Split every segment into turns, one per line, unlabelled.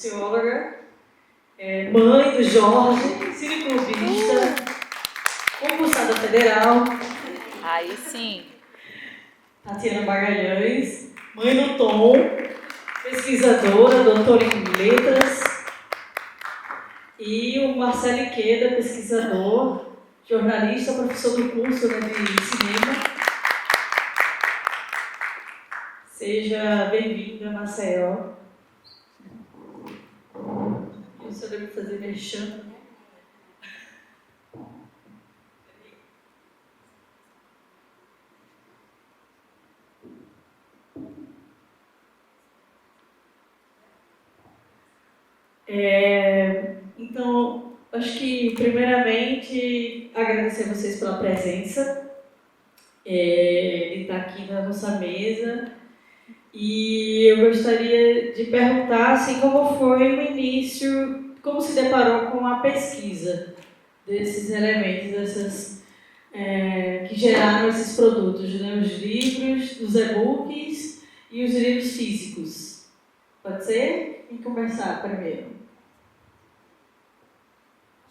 socióloga, mãe do Jorge, cineclubista, concursada federal.
Aí sim.
Tatiana Magalhães, mãe do Tom, pesquisadora, doutora em letras. E o Marcelo Iqueda, pesquisador, jornalista, professor do curso de cinema. Seja bem-vindo a Maceió. Eu só devo fazer merchan. Então, acho que, primeiramente, agradecer a vocês pela presença, de estar aqui na nossa mesa. E eu gostaria de perguntar, assim, como foi o início, como se deparou com a pesquisa desses elementos, que geraram esses produtos, né? Os livros, os e-books e os livros físicos. Pode ser? Quem começar primeiro?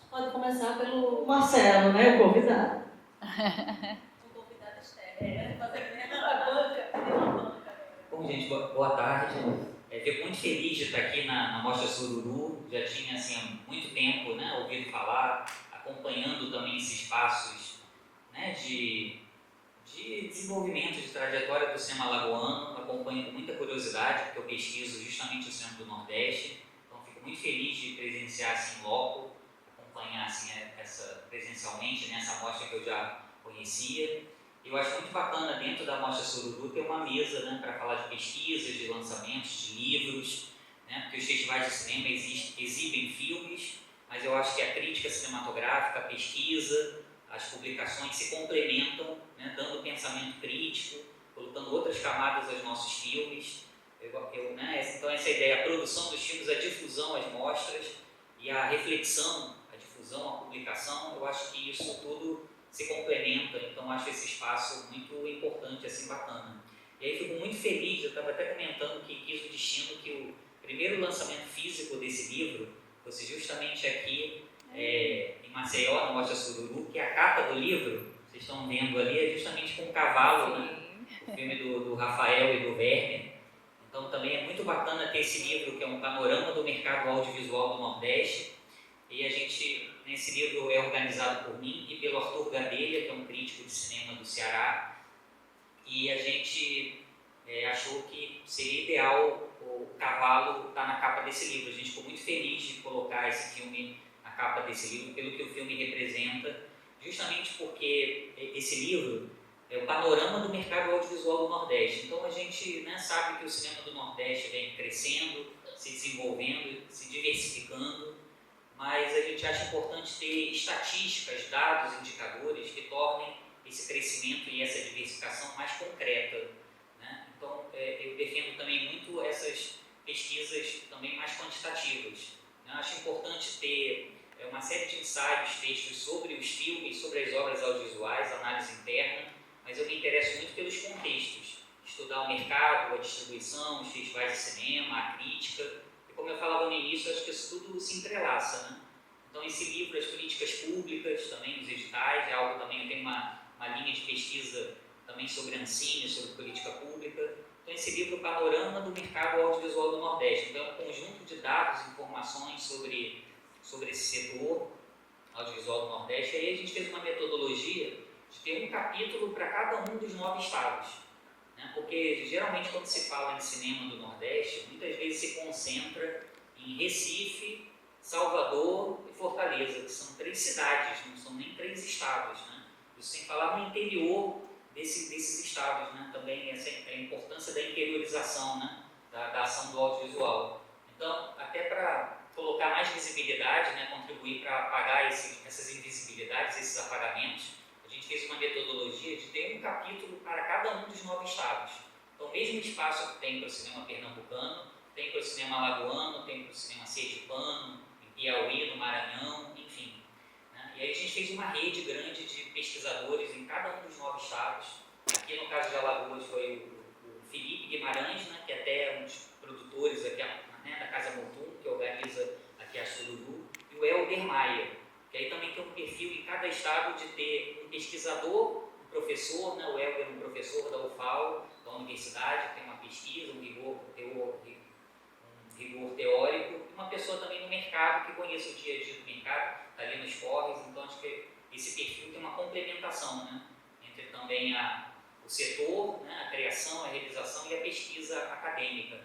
Pode começar pelo Marcelo, né? O convidado.
O convidado externo. Bom, gente, boa tarde. Fico muito feliz de estar aqui na Mostra Sururu. Já tinha, assim, há muito tempo, né, ouvido falar, acompanhando também esses passos, né, de desenvolvimento, de trajetória do cinema alagoano. Acompanho com muita curiosidade, porque eu pesquiso justamente o centro do Nordeste. Então, fico muito feliz de presenciar, assim, loco, acompanhar, assim, presencialmente, nessa mostra que eu já conhecia. Eu acho muito bacana, dentro da Mostra Sururu, ter uma mesa, né, para falar de pesquisas, de lançamentos, de livros, né, porque os festivais de cinema exibem filmes, mas eu acho que a crítica cinematográfica, a pesquisa, as publicações se complementam, né, dando pensamento crítico, colocando outras camadas aos nossos filmes. Então, essa ideia, a produção dos filmes, a difusão, as mostras e a reflexão, a difusão, a publicação, eu acho que isso tudo se complementa. Então, acho esse espaço muito importante, assim, bacana. E aí fico muito feliz, eu estava até comentando que quis o destino que o primeiro lançamento físico desse livro fosse justamente aqui em Maceió, na Mostra Sururu, que a capa do livro, vocês estão vendo ali, é justamente com o cavalo, né? O filme do Rafael e do Werner. Então, também é muito bacana ter esse livro, que é um panorama do mercado audiovisual do Nordeste. E a gente, nesse livro, é organizado por mim e pelo Arthur Gadelha, que é um crítico de cinema do Ceará. E a gente achou que seria ideal o cavalo estar na capa desse livro. A gente ficou muito feliz de colocar esse filme na capa desse livro, pelo que o filme representa, justamente porque esse livro é o panorama do mercado audiovisual do Nordeste. Então a gente, né, sabe que o cinema do Nordeste vem crescendo, se desenvolvendo, se diversificando, mas a gente acha importante ter estatísticas, dados, indicadores que tornem esse crescimento e essa diversificação mais concreta, né? Então, eu defendo também muito essas pesquisas também mais quantitativas, né? Acho importante ter uma série de ensaios, textos sobre os filmes, sobre as obras audiovisuais, análise interna, mas eu me interesso muito pelos contextos, estudar o mercado, a distribuição, os festivais de cinema, a crítica. Como eu falava no início, acho que isso tudo se entrelaça, né? Então, esse livro, as políticas públicas, também os editais, é algo também, eu tenho uma linha de pesquisa também sobre Ancine, sobre política pública. Então, esse livro, Panorama do Mercado Audiovisual do Nordeste. Então, é um conjunto de dados, informações sobre esse setor audiovisual do Nordeste. E aí a gente fez uma metodologia de ter um capítulo para cada um dos 9 estados. Porque geralmente quando se fala em cinema do Nordeste, muitas vezes se concentra em Recife, Salvador e Fortaleza, que são 3 cidades, não são nem 3 estados, né? Isso sem falar no interior desses estados, né? Também essa é a importância da interiorização, né? da ação do audiovisual. Então, até para colocar mais visibilidade, né? Contribuir para apagar essas invisibilidades, esses apagamentos, a gente fez uma metodologia de ter um capítulo para cada um dos 9 estados. Então, o mesmo espaço que tem para o cinema pernambucano, tem para o cinema alagoano, tem para o cinema sergipano, em Piauí, no Maranhão, enfim. Né? E aí a gente fez uma rede grande de pesquisadores em cada um dos 9 estados. Aqui, no caso de Alagoas, foi o Felipe Guimarães, né, que até é um dos produtores aqui, né, da Casa Motum, que é o Elber Maia, que aí também tem um perfil em cada estado de ter um pesquisador, um professor, né? O Elber é um professor da UFAL, da universidade, tem uma pesquisa, um rigor teórico, e uma pessoa também no mercado, que conhece o dia a dia do mercado, está ali nos corres, então acho que esse perfil tem uma complementação, né? Entre também o setor, né? A criação, a realização e a pesquisa acadêmica, né?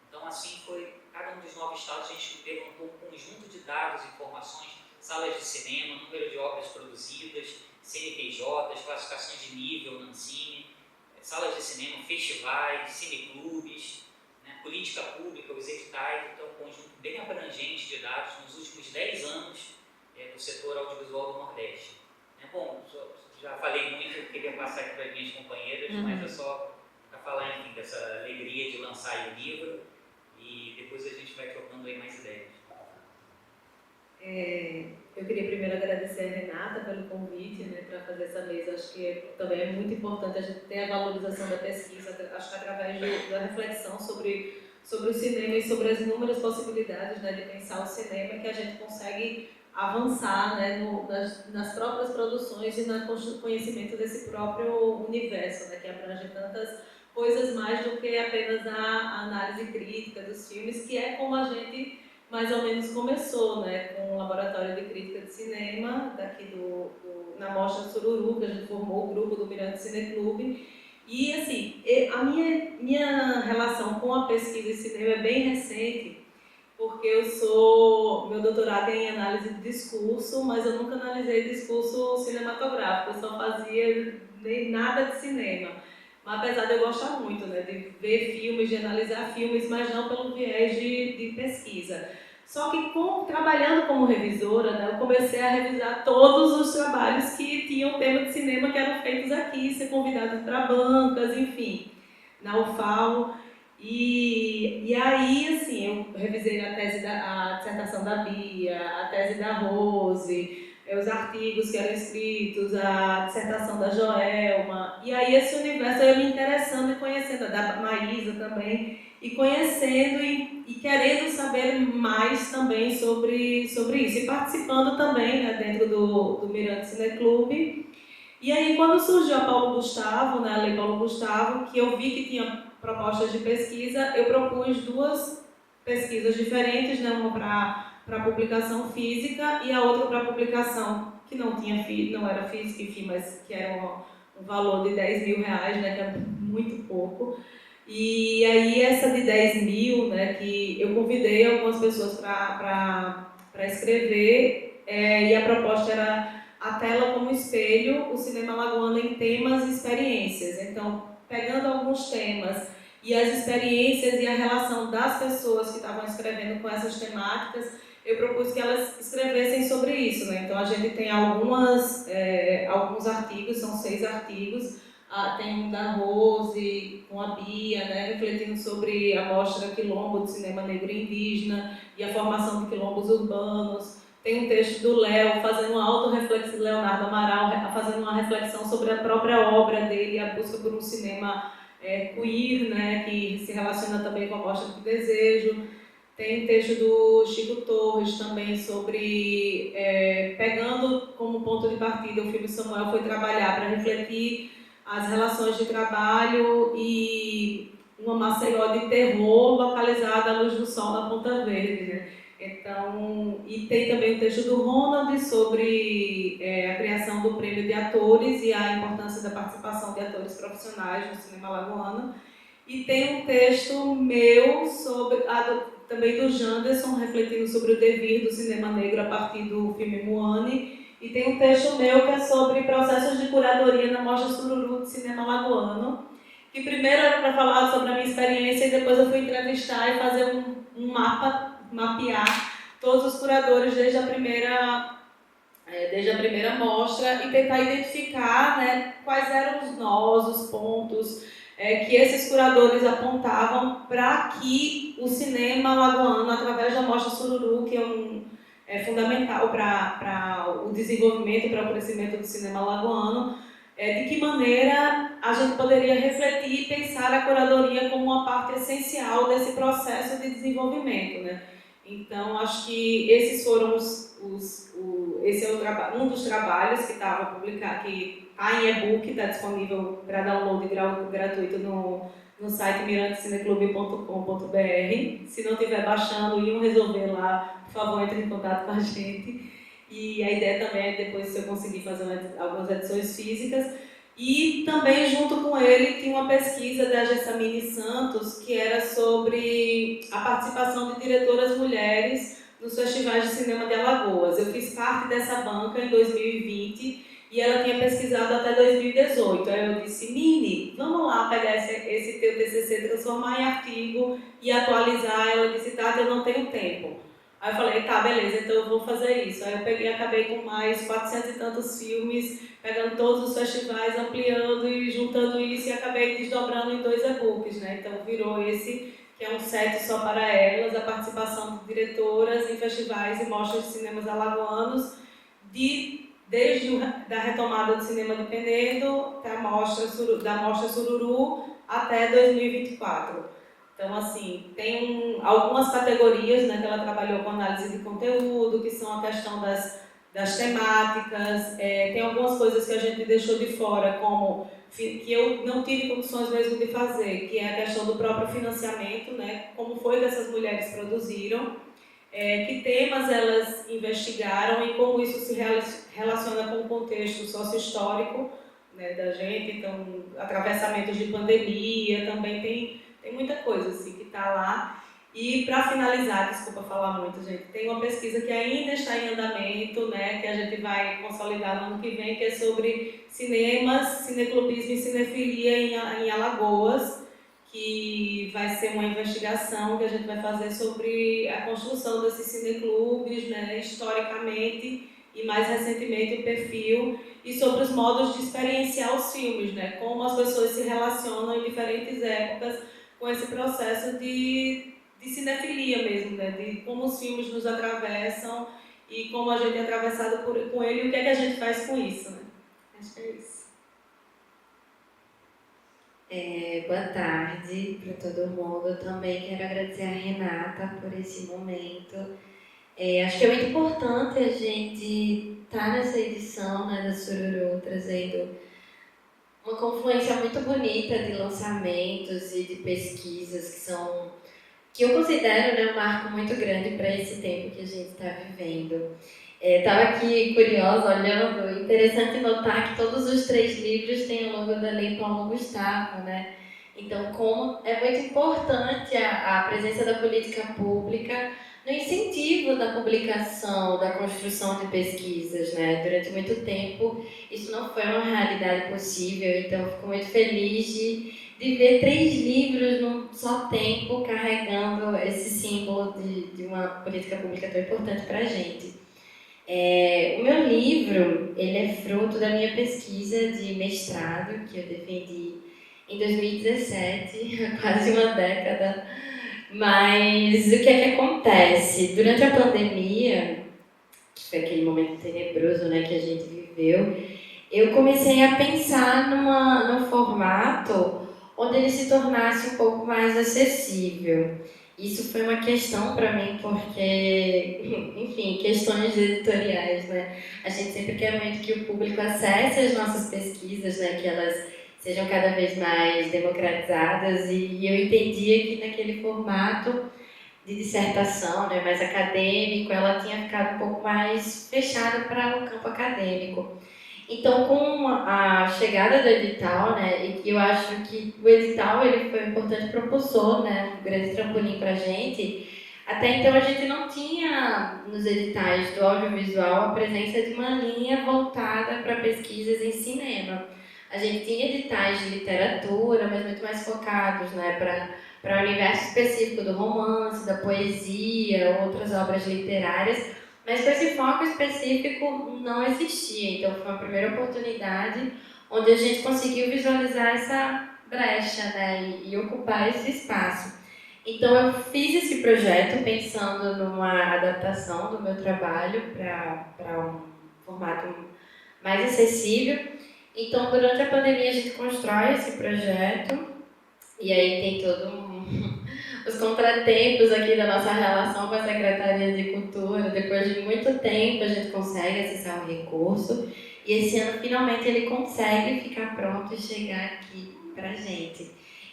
Então assim foi, cada um dos 9 estados a gente levantou um conjunto de dados, informações, salas de cinema, número de obras produzidas, CNPJs, classificações de nível na Ancine, salas de cinema, festivais, cineclubes, né, política pública, os editais, então um conjunto bem abrangente de dados nos últimos 10 anos do setor audiovisual do Nordeste. Bom, já falei muito, eu queria passar aqui para as minhas companheiras, mas é só para falar, enfim, dessa alegria de lançar o livro e depois a gente vai trocando aí mais ideias.
Eu queria primeiro agradecer a Renata pelo convite, né, para fazer essa mesa. Acho que também é muito importante a gente ter a valorização da pesquisa, acho que através da reflexão sobre o cinema e sobre as inúmeras possibilidades, né, de pensar o cinema, que a gente consegue avançar, né, nas próprias produções e no conhecimento desse próprio universo, né, que abrange tantas coisas mais do que apenas a análise crítica dos filmes, que é como a gente mais ou menos começou, né, com o Laboratório de Crítica de Cinema, daqui na Mostra Sururu, que a gente formou o grupo do Mirante Cineclube. E, assim, a minha relação com a pesquisa de cinema é bem recente, porque meu doutorado é em análise de discurso, mas eu nunca analisei discurso cinematográfico, eu só fazia nem nada de cinema. Mas apesar de eu gostar muito, né, de ver filmes, de analisar filmes, mas não pelo viés de pesquisa. Só que trabalhando como revisora, né, eu comecei a revisar todos os trabalhos que tinham tema de cinema que eram feitos aqui, ser convidados para bancas, enfim, na UFAL. E aí, assim, eu revisei a dissertação da Bia, a tese da Rose, os artigos que eram escritos, a dissertação da Joelma. E aí esse universo eu ia me interessando e conhecendo, a da Maísa também, e conhecendo e querendo saber mais também sobre isso. E participando também, né, dentro do Mirante Cineclube. E aí, quando surgiu a Paulo Gustavo, né, a Lei Paulo Gustavo, que eu vi que tinha propostas de pesquisa, eu propus 2 pesquisas diferentes, né, uma para publicação física e a outra para publicação que não era física, enfim, mas que era um valor de 10 mil reais, né, que é muito pouco. E aí essa de 10 mil, né, que eu convidei algumas pessoas para escrever, e a proposta era a tela como espelho, o cinema lagoano em temas e experiências. Então, pegando alguns temas e as experiências e a relação das pessoas que estavam escrevendo com essas temáticas, eu propus que elas escrevessem sobre isso, né? Então, a gente tem alguns artigos, são 6 artigos. Tem um da Rose, com a Bia, né, refletindo sobre a mostra Quilombo de Cinema Negro e Indígena e a formação de quilombos urbanos. Tem um texto do Léo, fazendo uma autorreflexão, Leonardo Amaral, fazendo uma reflexão sobre a própria obra dele, a busca por um cinema queer, né, que se relaciona também com a mostra do desejo. Tem um texto do Chico Torres também sobre, pegando como ponto de partida o filme Samuel foi trabalhar para refletir as relações de trabalho e uma Maceió de terror localizada à luz do sol na Ponta Verde, né? Então, e tem também o texto do Ronald sobre a criação do prêmio de atores e a importância da participação de atores profissionais no cinema lagoano. E tem um texto meu também do Janderson, refletindo sobre o devir do cinema negro a partir do filme Moane. E tem um texto meu que é sobre processos de curadoria na Mostra Sururu de Cinema Lagoano, que primeiro era para falar sobre a minha experiência e depois eu fui entrevistar e fazer um mapa, mapear todos os curadores desde a primeira mostra e tentar identificar, né, quais eram os nós, os pontos que esses curadores apontavam para que o cinema lagoano, através da Mostra Sururu, que é fundamental para o desenvolvimento, para o crescimento do cinema lagoano, de que maneira a gente poderia refletir e pensar a curadoria como uma parte essencial desse processo de desenvolvimento, né?
Então, acho que esses foram esse é um dos trabalhos que estava publicado, que está em e-book, está disponível para download gratuito no site mirantecineclube.com.br. Se não estiver baixando e iam resolver lá, por favor, entre em contato com a gente. E a ideia também é depois, se eu conseguir fazer algumas edições físicas. E também, junto com ele, tinha uma pesquisa da Gessamine Santos, que era sobre a participação de diretoras mulheres nos festivais de cinema de Alagoas. Eu fiz parte dessa banca em 2020 e ela tinha pesquisado até 2018. Aí eu disse, Mini, vamos lá pegar esse teu TCC, transformar em artigo e atualizar. Ela disse, Tati, eu não tenho tempo. Aí eu falei, tá, beleza, então eu vou fazer isso. Aí eu peguei, acabei com mais 400 e tantos filmes, pegando todos os festivais, ampliando e juntando isso, e acabei desdobrando em 2 e-books, né? Então virou esse, que é um set só para elas, a participação de diretoras em festivais e mostras de cinemas alagoanos, desde da retomada do cinema de Penedo, da Mostra Sururu, até 2024. Então, assim, tem algumas categorias, né, que ela trabalhou com análise de conteúdo, que são a questão das temáticas, tem algumas coisas que a gente deixou de fora, como que eu não tive condições mesmo de fazer, que é a questão do próprio financiamento, né, como foi que essas mulheres produziram, que temas elas investigaram e como isso se relaciona com o contexto sócio-histórico, né, da gente. Então, atravessamentos de pandemia, também tem muita coisa assim, que está lá. E, para finalizar, desculpa falar muito, gente, tem uma pesquisa que ainda está em andamento, né, que a gente vai consolidar no ano que vem, que é sobre cinemas, cineclubismo e cinefilia em Alagoas, que vai ser uma investigação que a gente vai fazer sobre a construção desses cineclubes, né, historicamente e mais recentemente o perfil, e sobre os modos de experienciar os filmes, né, como as pessoas se relacionam em diferentes épocas com esse processo de cinefilia mesmo, né, de como os filmes nos atravessam e como a gente é atravessado com ele e o que é que a gente faz com isso, né. Acho que é isso.
Boa tarde para todo mundo. Eu também quero agradecer a Renata por esse momento. Acho que é muito importante a gente estar nessa edição, né, da Sururu, trazendo uma confluência muito bonita de lançamentos e de pesquisas que eu considero, né, um marco muito grande para esse tempo que a gente está vivendo. Estava aqui curiosa, olhando, interessante notar que todos os 3 livros têm o logo da Lei Paulo Gustavo, né? Então, como é muito importante a presença da política pública no incentivo da publicação, da construção de pesquisas, né? Durante muito tempo, isso não foi uma realidade possível, então eu fico muito feliz de ver 3 livros num só tempo carregando esse símbolo de uma política pública tão importante para a gente. O meu livro, ele é fruto da minha pesquisa de mestrado, que eu defendi em 2017, há quase uma década. Mas o que é que acontece? Durante a pandemia, que foi aquele momento tenebroso, né, que a gente viveu, eu comecei a pensar num formato onde ele se tornasse um pouco mais acessível. Isso foi uma questão para mim, porque, enfim, questões editoriais, né? A gente sempre quer muito que o público acesse as nossas pesquisas, né? Que elas sejam cada vez mais democratizadas, e eu entendia que naquele formato de dissertação, né, mais acadêmico, ela tinha ficado um pouco mais fechada para o campo acadêmico. Então, com a chegada do edital, né, e eu acho que o edital ele foi um importante propulsor, né, um grande trampolim para a gente. Até então, a gente não tinha nos editais do audiovisual a presença de uma linha voltada para pesquisas em cinema. A gente tinha editais de literatura, mas muito mais focados, né, para o universo específico do romance, da poesia, outras obras literárias, mas com esse foco específico não existia. Então foi uma primeira oportunidade onde a gente conseguiu visualizar essa brecha, né, e ocupar esse espaço. Então eu fiz esse projeto pensando numa adaptação do meu trabalho para um formato mais acessível. Então durante a pandemia a gente constrói esse projeto e aí tem todo os contratempos aqui da nossa relação com a Secretaria de Cultura. Depois de muito tempo a gente consegue acessar o recurso e esse ano finalmente ele consegue ficar pronto e chegar aqui pra gente.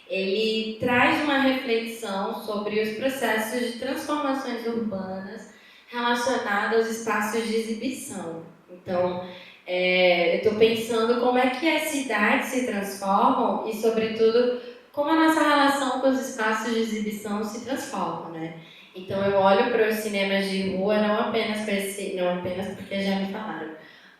Ele traz uma reflexão sobre os processos de transformações urbanas relacionados aos espaços de exibição. Então, eu estou pensando como é que as cidades se transformam e, sobretudo, como a nossa relação com os espaços de exibição se transforma, né? Então, eu olho para os cinemas de rua não apenas porque já me falaram,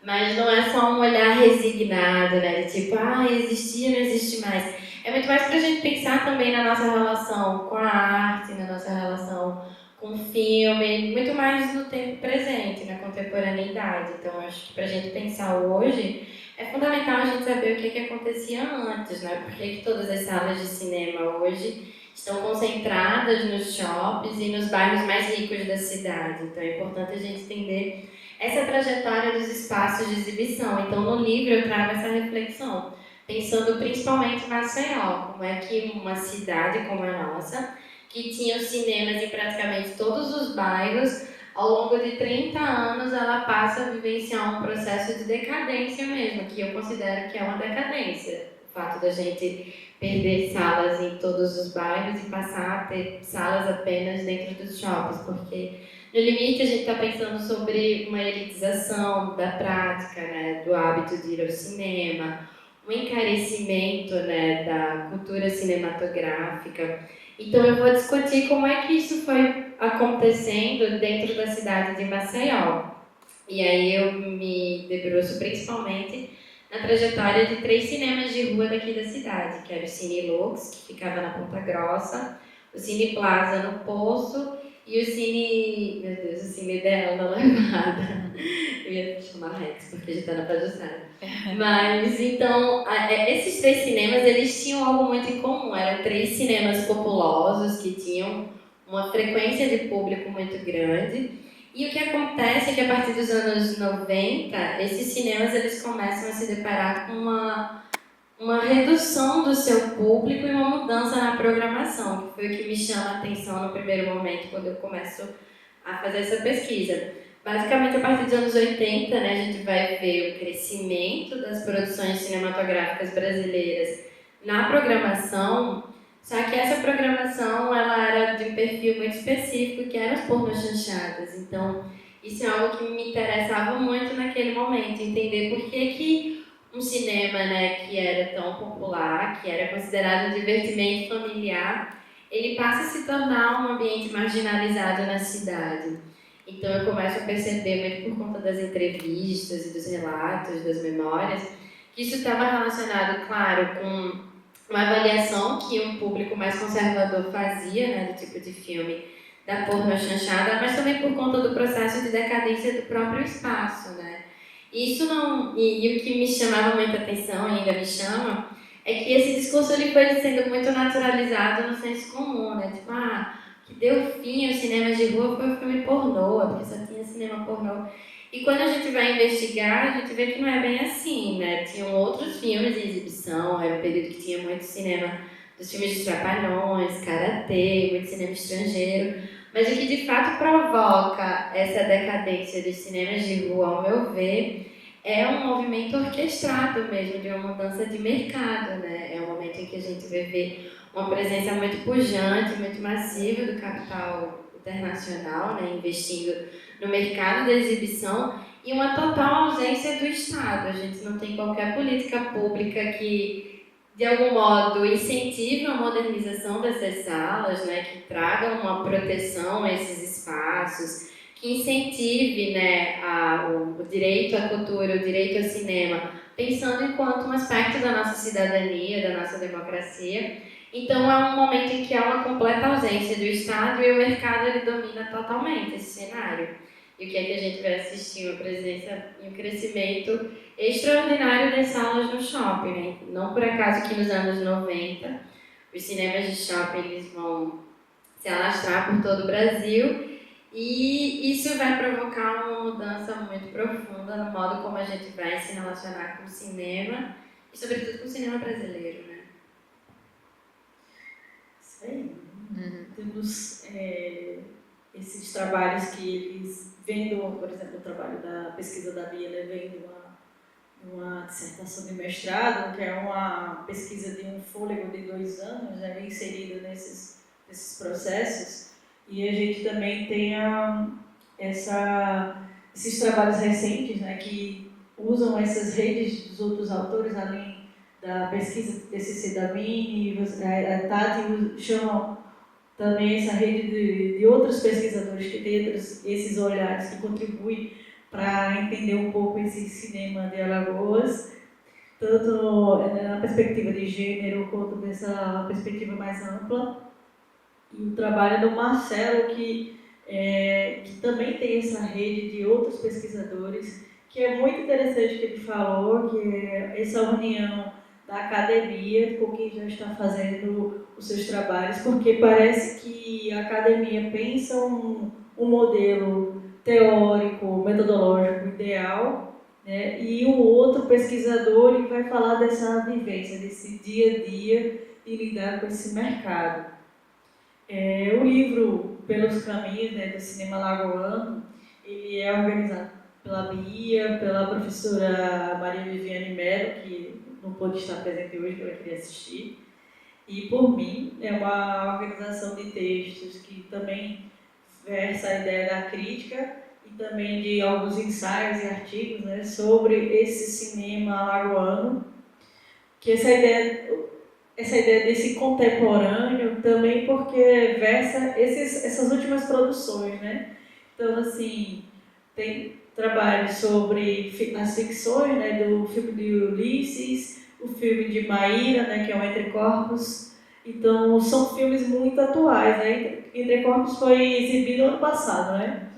mas não é só um olhar resignado, né? De tipo, existia, não existe mais. É muito mais para a gente pensar também na nossa relação com a arte, na nossa relação com o filme, muito mais no tempo presente, na contemporaneidade. Então, acho que para a gente pensar hoje, é fundamental a gente saber o que acontecia antes, né? Por que todas as salas de cinema hoje estão concentradas nos shoppings e nos bairros mais ricos da cidade. Então, é importante a gente entender essa trajetória dos espaços de exibição. Então, no livro eu trago essa reflexão, pensando principalmente em Maceió, como é que uma cidade como a nossa, que tinha os cinemas em praticamente todos os bairros, ao longo de 30 anos ela passa a vivenciar um processo de decadência mesmo, que eu considero que é uma decadência. O fato da gente perder salas em todos os bairros e passar a ter salas apenas dentro dos shoppings, porque no limite a gente está pensando sobre uma elitização da prática, né, do hábito de ir ao cinema, um encarecimento, né, da cultura cinematográfica. Então eu vou discutir como é que isso foi acontecendo dentro da cidade de Maceió. E aí eu me debruço principalmente na trajetória de 3 cinemas de rua daqui da cidade, que era o Cine Lux, que ficava na Ponta Grossa, o Cine Plaza no Poço e o Cine Ideal na Levada. Eu ia chamar Rex, porque já está na Pajussara. Mas, então, esses 3 cinemas, eles tinham algo muito em comum. Eram 3 cinemas populosos, que tinham uma frequência de público muito grande. E o que acontece é que, a partir dos anos 90, esses cinemas eles começam a se deparar com uma redução do seu público e uma mudança na programação, que foi o que me chama a atenção no primeiro momento, quando eu começo a fazer essa pesquisa. Basicamente, a partir dos anos 80, né, a gente vai ver o crescimento das produções cinematográficas brasileiras na programação, só que essa programação ela era de um perfil muito específico, que eram as pornochanchadas. Então, isso é algo que me interessava muito naquele momento, entender por que um cinema, né, que era tão popular, que era considerado um divertimento familiar, ele passa a se tornar um ambiente marginalizado na cidade. Então eu começo a perceber, muito por conta das entrevistas e dos relatos, das memórias, que isso estava relacionado, claro, com uma avaliação que um público mais conservador fazia, né, do tipo de filme da pornochanchada, mas também por conta do processo de decadência do próprio espaço, né. Isso não, e o que me chamava muita atenção, e ainda me chama, é que esse discurso ele foi sendo muito naturalizado no senso comum, né, tipo, que deu fim aos cinemas de rua foi o filme pornô, porque só tinha cinema pornô. E quando a gente vai investigar, a gente vê que não é bem assim, né? Tinham outros filmes em exibição, era um período que tinha muito cinema dos filmes de Trapalhões, Karatê, muito cinema estrangeiro. Mas o que de fato provoca essa decadência dos cinemas de rua, ao meu ver, é um movimento orquestrado mesmo, de uma mudança de mercado, né? É um momento em que a gente vai ver uma presença muito pujante, muito massiva do capital internacional, né, investindo no mercado da exibição e uma total ausência do Estado. A gente não tem qualquer política pública que, de algum modo, incentive a modernização dessas salas, né, que traga uma proteção a esses espaços, que incentive, né, o direito à cultura, o direito ao cinema, pensando enquanto um aspecto da nossa cidadania, da nossa democracia. Então é um momento em que há uma completa ausência do Estado e o mercado ele domina totalmente esse cenário. E o que é que a gente vai assistir? Uma presença e um crescimento extraordinário das salas no shopping, né? Não por acaso que nos anos 90 os cinemas de shopping eles vão se alastrar por todo o Brasil e isso vai provocar uma mudança muito profunda no modo como a gente vai se relacionar com o cinema e sobretudo com o cinema brasileiro, né?
Isso aí. temos esses trabalhos que eles vêm por exemplo, o trabalho da pesquisa da Bia, né, vem de uma dissertação de mestrado, que é uma pesquisa de um fôlego de 2 anos, né, inserida nesses processos, e a gente também tem esses trabalhos recentes, né, que usam essas redes dos outros autores, além da pesquisa desse Cedamini, a Tati chama também essa rede de outros pesquisadores que têm esses olhares que contribuem para entender um pouco esse cinema de Alagoas, tanto na perspectiva de gênero quanto nessa perspectiva mais ampla. E o trabalho do Marcelo, que também tem essa rede de outros pesquisadores, que é muito interessante que ele falou, que é essa união da academia com quem já está fazendo os seus trabalhos, porque parece que a academia pensa um modelo teórico, metodológico ideal, né? E o outro pesquisador ele vai falar dessa vivência, desse dia a dia de lidar com esse mercado. O livro Pelos Caminhos, né, do Cinema Lagoano, ele é organizado pela Bia, pela professora Maria Viviane Mello, que não pôde estar presente hoje, que ela queria assistir, e por mim. É uma organização de textos que também versa a ideia da crítica e também de alguns ensaios e artigos, né, sobre esse cinema alagoano, que essa ideia desse contemporâneo também porque versa essas últimas produções, né? Então, assim, tem trabalhos sobre as ficções, né, do filme de Ulisses, o filme de Maíra, né, que é o Entre Corpos. Então, são filmes muito atuais, né? Entre Corpos foi exibido ano passado, né?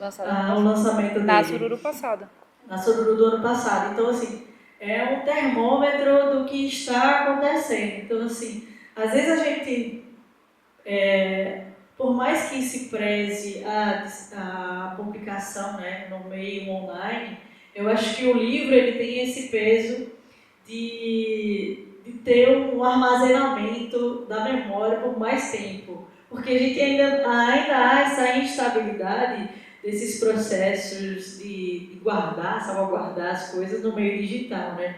O lançamento dele.
Na Sururu passada.
Na Sururu do ano passado. Então, assim, é um termômetro do que está acontecendo. Então, assim, às vezes a gente, por mais que se preze a publicação, né, no meio online, eu acho que o livro ele tem esse peso de ter um armazenamento da memória por mais tempo. Porque a gente ainda há essa instabilidade desses processos de salvaguardar as coisas no meio digital, né?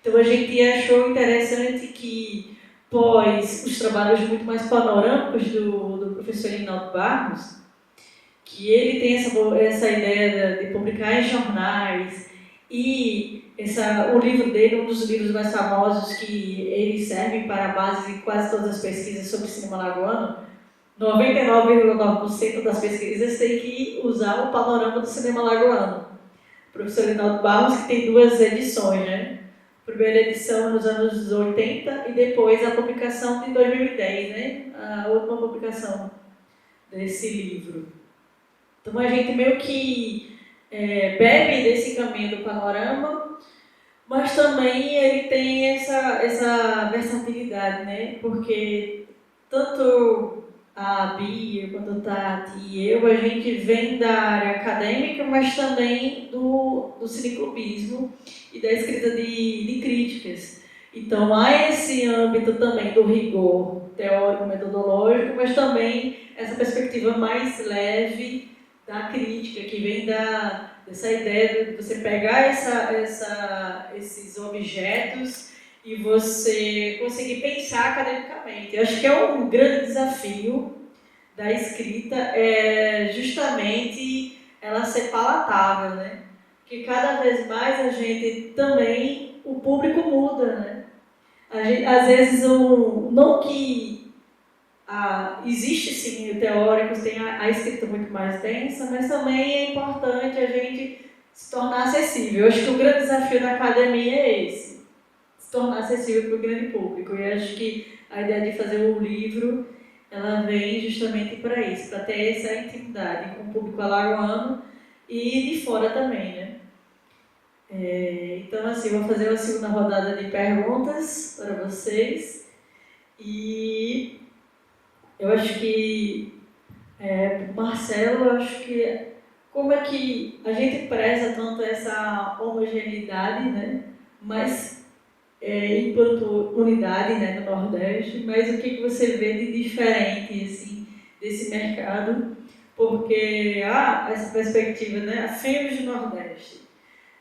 Então a gente achou interessante que, pós os trabalhos muito mais panorâmicos do professor Rinaldo Barros, que ele tem essa ideia de publicar em jornais, e o livro dele, um dos livros mais famosos que ele serve para a base de quase todas as pesquisas sobre cinema lagoano, 99,9% das pesquisas tem que usar o panorama do cinema lagoano. O professor Rinaldo Barros, que tem 2 edições, né? A primeira edição nos anos 80 e depois a publicação de 2010, né? A última publicação desse livro. Então a gente meio que bebe desse caminho do panorama, mas também ele tem essa versatilidade, né? Porque tanto a Bia, quanto a Tati e eu, a gente vem da área acadêmica, mas também do cineclubismo e da escrita de críticas. Então há esse âmbito também do rigor teórico-metodológico, mas também essa perspectiva mais leve da crítica, que vem dessa ideia de você pegar esses objetos e você conseguir pensar academicamente. Eu acho que é um grande desafio da escrita, justamente ela ser palatável, né? Porque cada vez mais a gente também, o público muda, né? Às vezes, não que existe sim o teórico, tem a escrita muito mais densa, mas também é importante a gente se tornar acessível. Eu acho que o grande desafio da academia é esse. Se tornar acessível para o grande público. E acho que a ideia de fazer um livro, ela vem justamente para isso, para ter essa intimidade com o público alagoano e de fora também, né? Então, assim, eu vou fazer uma segunda rodada de perguntas para vocês. E eu acho que, Marcelo, eu acho que como é que a gente preza tanto essa homogeneidade, né? Mas enquanto unidade, né, no Nordeste, mas o que você vê de diferente, assim, desse mercado, porque há essa perspectiva, né? Fêmeas do Nordeste.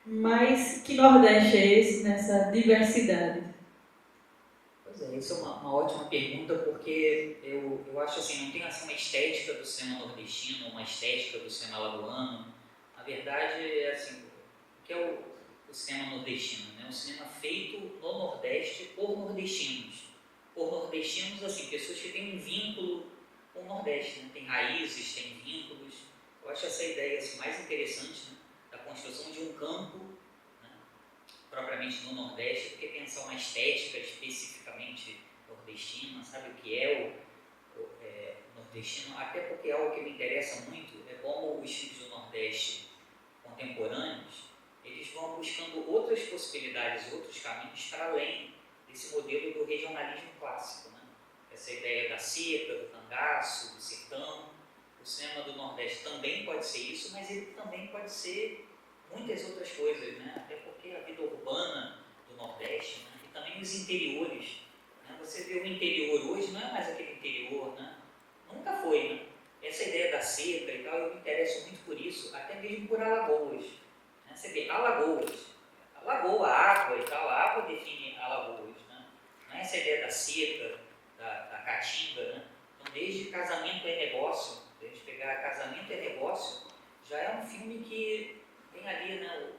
Mas que Nordeste é esse nessa diversidade?
Pois é, isso é uma ótima pergunta, porque eu acho assim, não tem assim, uma estética do cinema nordestino, uma estética do cinema alagoano. Na verdade, é assim, o que é o cinema nordestino? Né? Um cinema feito no Nordeste por nordestinos. Por nordestinos, assim, pessoas que têm um vínculo com o Nordeste, né? Tem raízes, tem vínculos. Eu acho essa ideia assim, mais interessante, né? Da construção de um campo, né? Propriamente no Nordeste, do que pensar uma estética especificamente nordestina, sabe o que é o nordestino? Até porque algo que me interessa muito é como os filmes do Nordeste contemporâneos, eles vão buscando outras possibilidades, outros caminhos para além desse modelo do regionalismo clássico, né? Essa ideia da seca, do cangaço, do sertão. O cinema do Nordeste também pode ser isso, mas ele também pode ser muitas outras coisas, né? Até porque a vida urbana do Nordeste, né? E também os interiores, né? Você vê o interior hoje, não é mais aquele interior, né? Nunca foi, né? Essa ideia da seca e tal, eu me interesso muito por isso, até mesmo por Alagoas, né? Você vê Alagoas, a lagoa, a água e tal, a água define Alagoas, né? Não é essa ideia da seca, da caatinga, né? Então, desde Casamento é Negócio, se a gente pegar Casamento é Negócio, já é um filme que tem ali, né,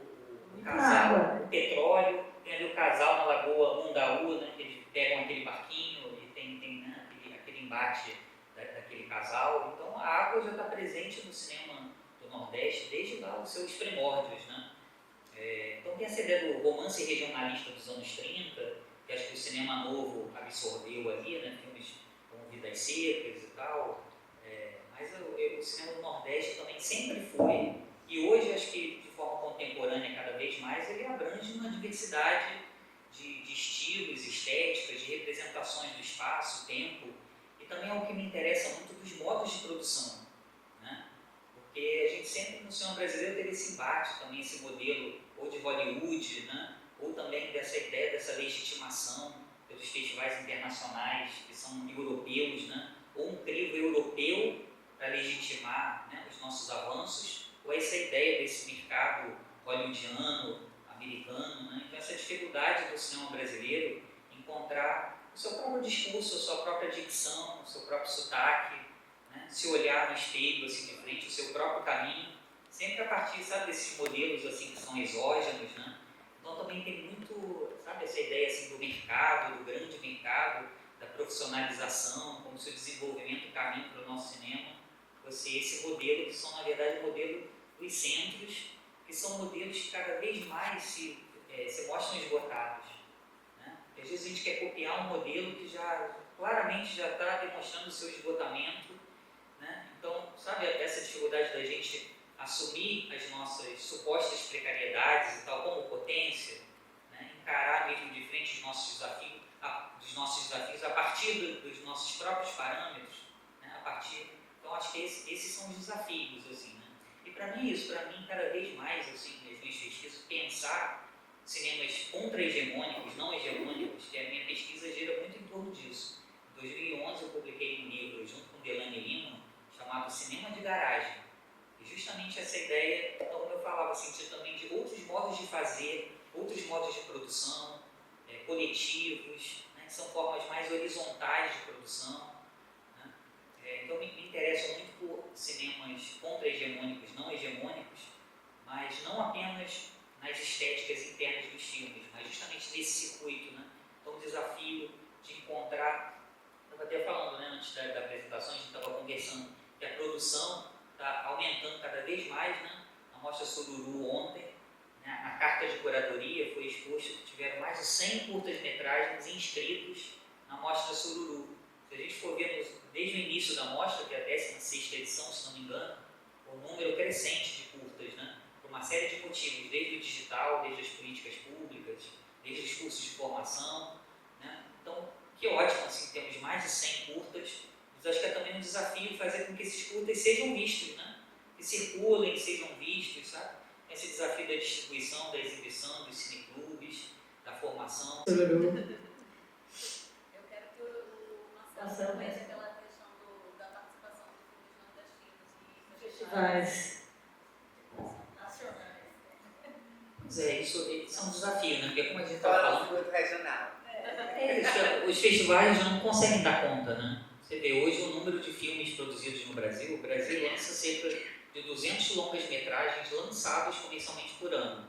o casal, o petróleo, tem ali o casal na Lagoa Mundaú, né, que eles pegam aquele barquinho e tem né, aquele embate daquele casal. Então a água já está presente no cinema do Nordeste desde lá os seus primórdios, né? Então tem essa ideia do romance regionalista dos anos 30, que acho que o cinema novo absorveu ali, né, filmes como Vidas Secas e tal. Mas o cinema do Nordeste também sempre foi, e hoje acho que de forma contemporânea cada vez mais, ele abrange uma diversidade de estilos, estéticas, de representações do espaço, tempo, e também é o que me interessa muito dos modos de produção, né? Porque a gente sempre no cinema brasileiro teve esse embate também, esse modelo ou de Hollywood, né? Ou também dessa ideia, dessa legitimação pelos festivais internacionais que são europeus, né? Ou um crivo europeu para legitimar, né, os nossos avanços, ou essa ideia desse mercado hollywoodiano, americano, né? Então essa dificuldade do cinema brasileiro encontrar o seu próprio discurso, a sua própria dicção, o seu próprio sotaque, né? Se olhar no espelho assim de frente, o seu próprio caminho, sempre a partir, sabe, desses modelos assim que são exógenos, né? Então também tem muito, sabe, essa ideia assim do mercado, do grande mercado, da profissionalização, como se o desenvolvimento caminho para o nosso cinema fosse esse modelo, que são na verdade o modelo dos centros, que são modelos que cada vez mais se mostram esgotados, né? Porque às vezes a gente quer copiar um modelo que já claramente já está demonstrando o seu esgotamento, né? Então, sabe, essa dificuldade da gente assumir as nossas supostas precariedades e tal como potência, né? Encarar mesmo de frente os nossos desafios a partir dos nossos próprios parâmetros, né? Então acho que esses são os desafios, assim, né? E para mim isso, cada vez mais, assim, nas minhas pesquisas, pensar cinemas contra-hegemônicos, não hegemônicos, que a minha pesquisa gira muito em torno disso. Em 2011 eu publiquei um livro junto com Delaney Lima, chamado Cinema de Garagem. E justamente essa ideia, então, como eu falava, assim, também de outros modos de fazer, outros modos de produção, coletivos, né, que são formas mais horizontais de produção, né? Então me interesso muito por cinemas contra-hegemônicos, não hegemônicos, mas não apenas nas estéticas internas dos filmes, mas justamente nesse circuito, né? Então o desafio de encontrar, estava até falando, né, antes da apresentação, a gente estava conversando que a produção está aumentando cada vez mais, né? A Mostra Sururu ontem, né, a carta de curadoria foi exposto que tiveram mais de 100 curtas-metragens inscritos na Mostra Sururu. Se a gente for ver desde o início da mostra, que é a 16ª edição, se não me engano, o número crescente de curtas, né? Por uma série de motivos, desde o digital, desde as políticas públicas, desde os cursos de formação, né? Então, que ótimo, assim, temos mais de 100 curtas, mas acho que é também um desafio fazer com que esses curtas sejam vistos, né? Que circulem, sejam vistos, sabe? Esse desafio da distribuição, da exibição, dos cineclubes, da formação.
Eu quero que o Marcelo comente pela questão da participação
traz.
Pois é, isso é um desafio, né? Porque como a gente estava falando,
Fora do regional.
é isso, os festivais já não conseguem dar conta, né? Você vê hoje o número de filmes produzidos no Brasil, o Brasil lança cerca de 200 longas-metragens lançadas comercialmente por ano.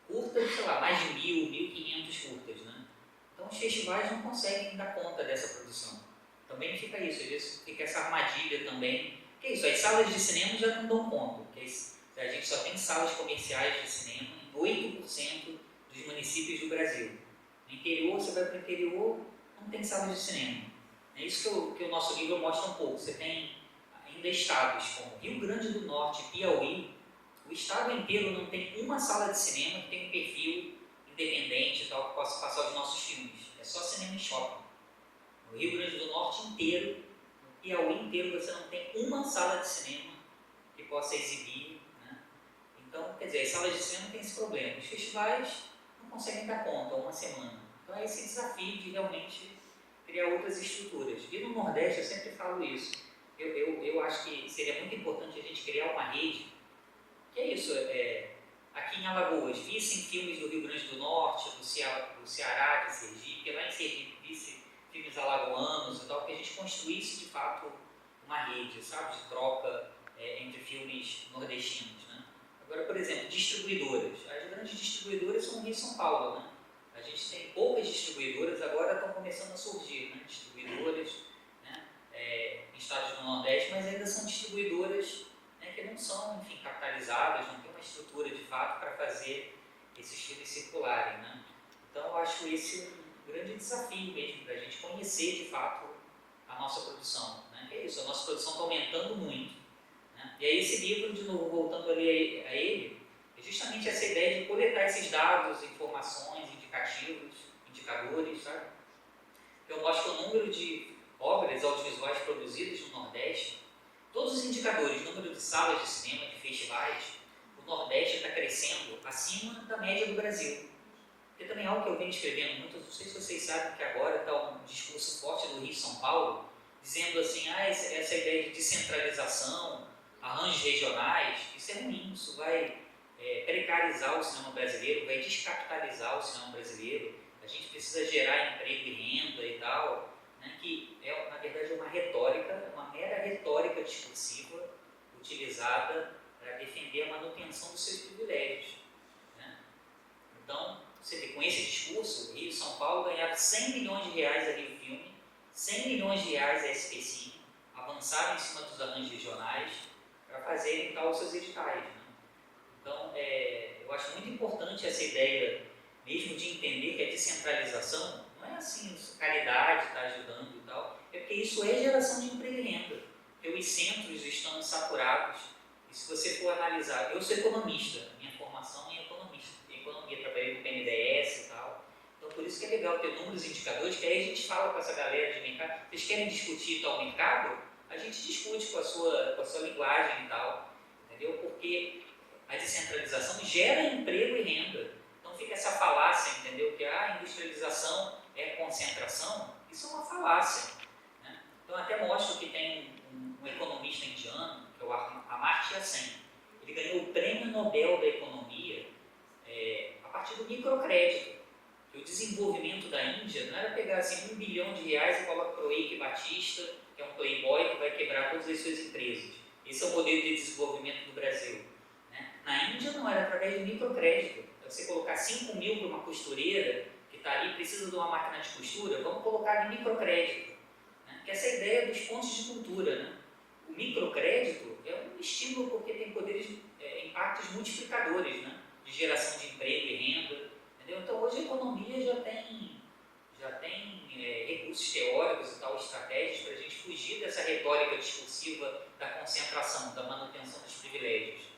Curtas, sei lá, mais de 1.500 curtas, né? Então os festivais não conseguem dar conta dessa produção. Também fica isso, às vezes fica essa armadilha também. Que é isso, as salas de cinema já não dão conta. Que a gente só tem salas comerciais de cinema em 8% dos municípios do Brasil. No interior, você vai para o interior, não tem salas de cinema. É isso que o nosso livro mostra um pouco. Você tem ainda estados como Rio Grande do Norte e Piauí, o estado inteiro não tem uma sala de cinema que tenha um perfil independente e tal, que possa passar os nossos filmes. É só cinema e shopping. No Rio Grande do Norte inteiro, no Piauí inteiro, você não tem uma sala de cinema que possa exibir, né? Então, quer dizer, as salas de cinema têm esse problema. Os festivais não conseguem dar conta uma semana. Então é esse desafio de realmente criar outras estruturas. E no Nordeste eu sempre falo isso. Eu acho que seria muito importante a gente criar uma rede, que é isso, aqui em Alagoas, vissem filmes do Rio Grande do Norte, do Ceará, de Sergipe, lá em Sergipe, visse filmes alagoanos e tal, que a gente construísse de fato uma rede, sabe, de troca entre filmes nordestinos, né? Agora, por exemplo, distribuidoras. As grandes distribuidoras são Rio e São Paulo, né? A gente tem poucas distribuidoras, agora estão começando a surgir, né? Distribuidoras, né? Em estados do Nordeste, mas ainda são distribuidoras, né, que não são, enfim, capitalizadas, não tem uma estrutura de fato para fazer esses filmes circularem, né? Então, eu acho esse um grande desafio mesmo, para a gente conhecer de fato a nossa produção, né? Que é isso, a nossa produção está aumentando muito, né? E aí esse livro, de novo, voltando ali a ele, é justamente essa ideia de coletar esses dados, informações, indicativos, indicadores, sabe? Eu mostro o número de obras audiovisuais produzidas no Nordeste, todos os indicadores, número de salas de cinema, de festivais, o Nordeste está crescendo acima da média do Brasil. Porque também é algo que eu venho escrevendo muito, não sei se vocês sabem que agora está um discurso forte do Rio e São Paulo, dizendo assim, essa ideia de descentralização, arranjos regionais, isso é ruim, isso vai precarizar o cinema brasileiro, vai descapitalizar o cinema brasileiro, a gente precisa gerar emprego e renda e tal, né, que na verdade é uma retórica, uma mera retórica discursiva utilizada para defender a manutenção dos seus privilégios, né? Então, você vê, com esse discurso, Rio e São Paulo ganharam 100 milhões de reais a Rio Filme, 100 milhões de reais a SPCine, avançaram em cima dos arranjos regionais para fazerem tal os seus editais, né? Então, eu acho muito importante essa ideia mesmo de entender que a descentralização não é assim, caridade está ajudando e tal, é porque isso é geração de emprego e renda, porque os centros estão saturados, e se você for analisar, eu sou economista, minha formação é economia, trabalhei no BNDES e tal, então por isso que é legal ter números e indicadores, que aí a gente fala com essa galera de mercado, vocês querem discutir tal mercado? A gente discute com a sua linguagem e tal, entendeu? Porque a descentralização gera emprego e renda. Então fica essa falácia, entendeu? Que a industrialização é concentração. Isso é uma falácia, né? Então até mostro que tem um economista indiano, que é o Amartya Sen. Ele ganhou o Prêmio Nobel da Economia a partir do microcrédito. Que o desenvolvimento da Índia não era pegar assim, 1 bilhão de reais e colocar para o Eike Batista, que é um playboy que vai quebrar todas as suas empresas. Esse é o modelo de desenvolvimento do Brasil. Na Índia não, era através de microcrédito. Você colocar 5 mil para uma costureira que está ali, precisa de uma máquina de costura, vamos colocar de microcrédito, né? Que essa é a ideia dos pontos de cultura, né? O microcrédito é um estímulo porque tem poderes, impactos multiplicadores, né? De geração de emprego e renda, entendeu? Então hoje a economia já tem recursos teóricos e tal, estratégias para a gente fugir dessa retórica discursiva da concentração, da manutenção dos privilégios.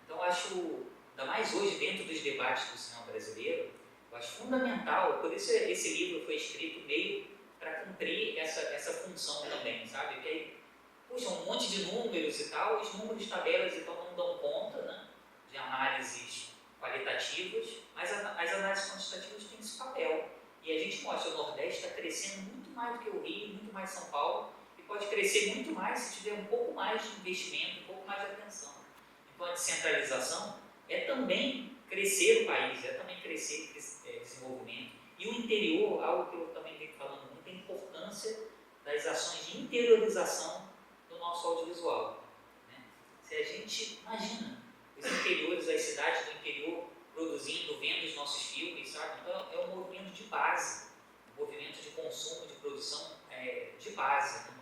Então, acho, ainda mais hoje, dentro dos debates do cinema brasileiro, eu acho fundamental, por isso esse livro foi escrito meio para cumprir essa função também, sabe? Porque aí, puxa, um monte de números e tal, os números, tabelas e tal não dão conta, né, de análises qualitativas, mas as análises quantitativas têm esse papel. E a gente mostra, o Nordeste está crescendo muito mais do que o Rio, muito mais São Paulo, e pode crescer muito mais se tiver um pouco mais de investimento, um pouco mais de atenção. Então a descentralização é também crescer o país, é também crescer desenvolvimento. E o interior, algo que eu também venho falando muito, é a importância das ações de interiorização do nosso audiovisual. Né? Se a gente imagina os interiores, as cidades do interior produzindo, vendo os nossos filmes, sabe? Então é um movimento de base, um movimento de consumo, de produção de base. Né?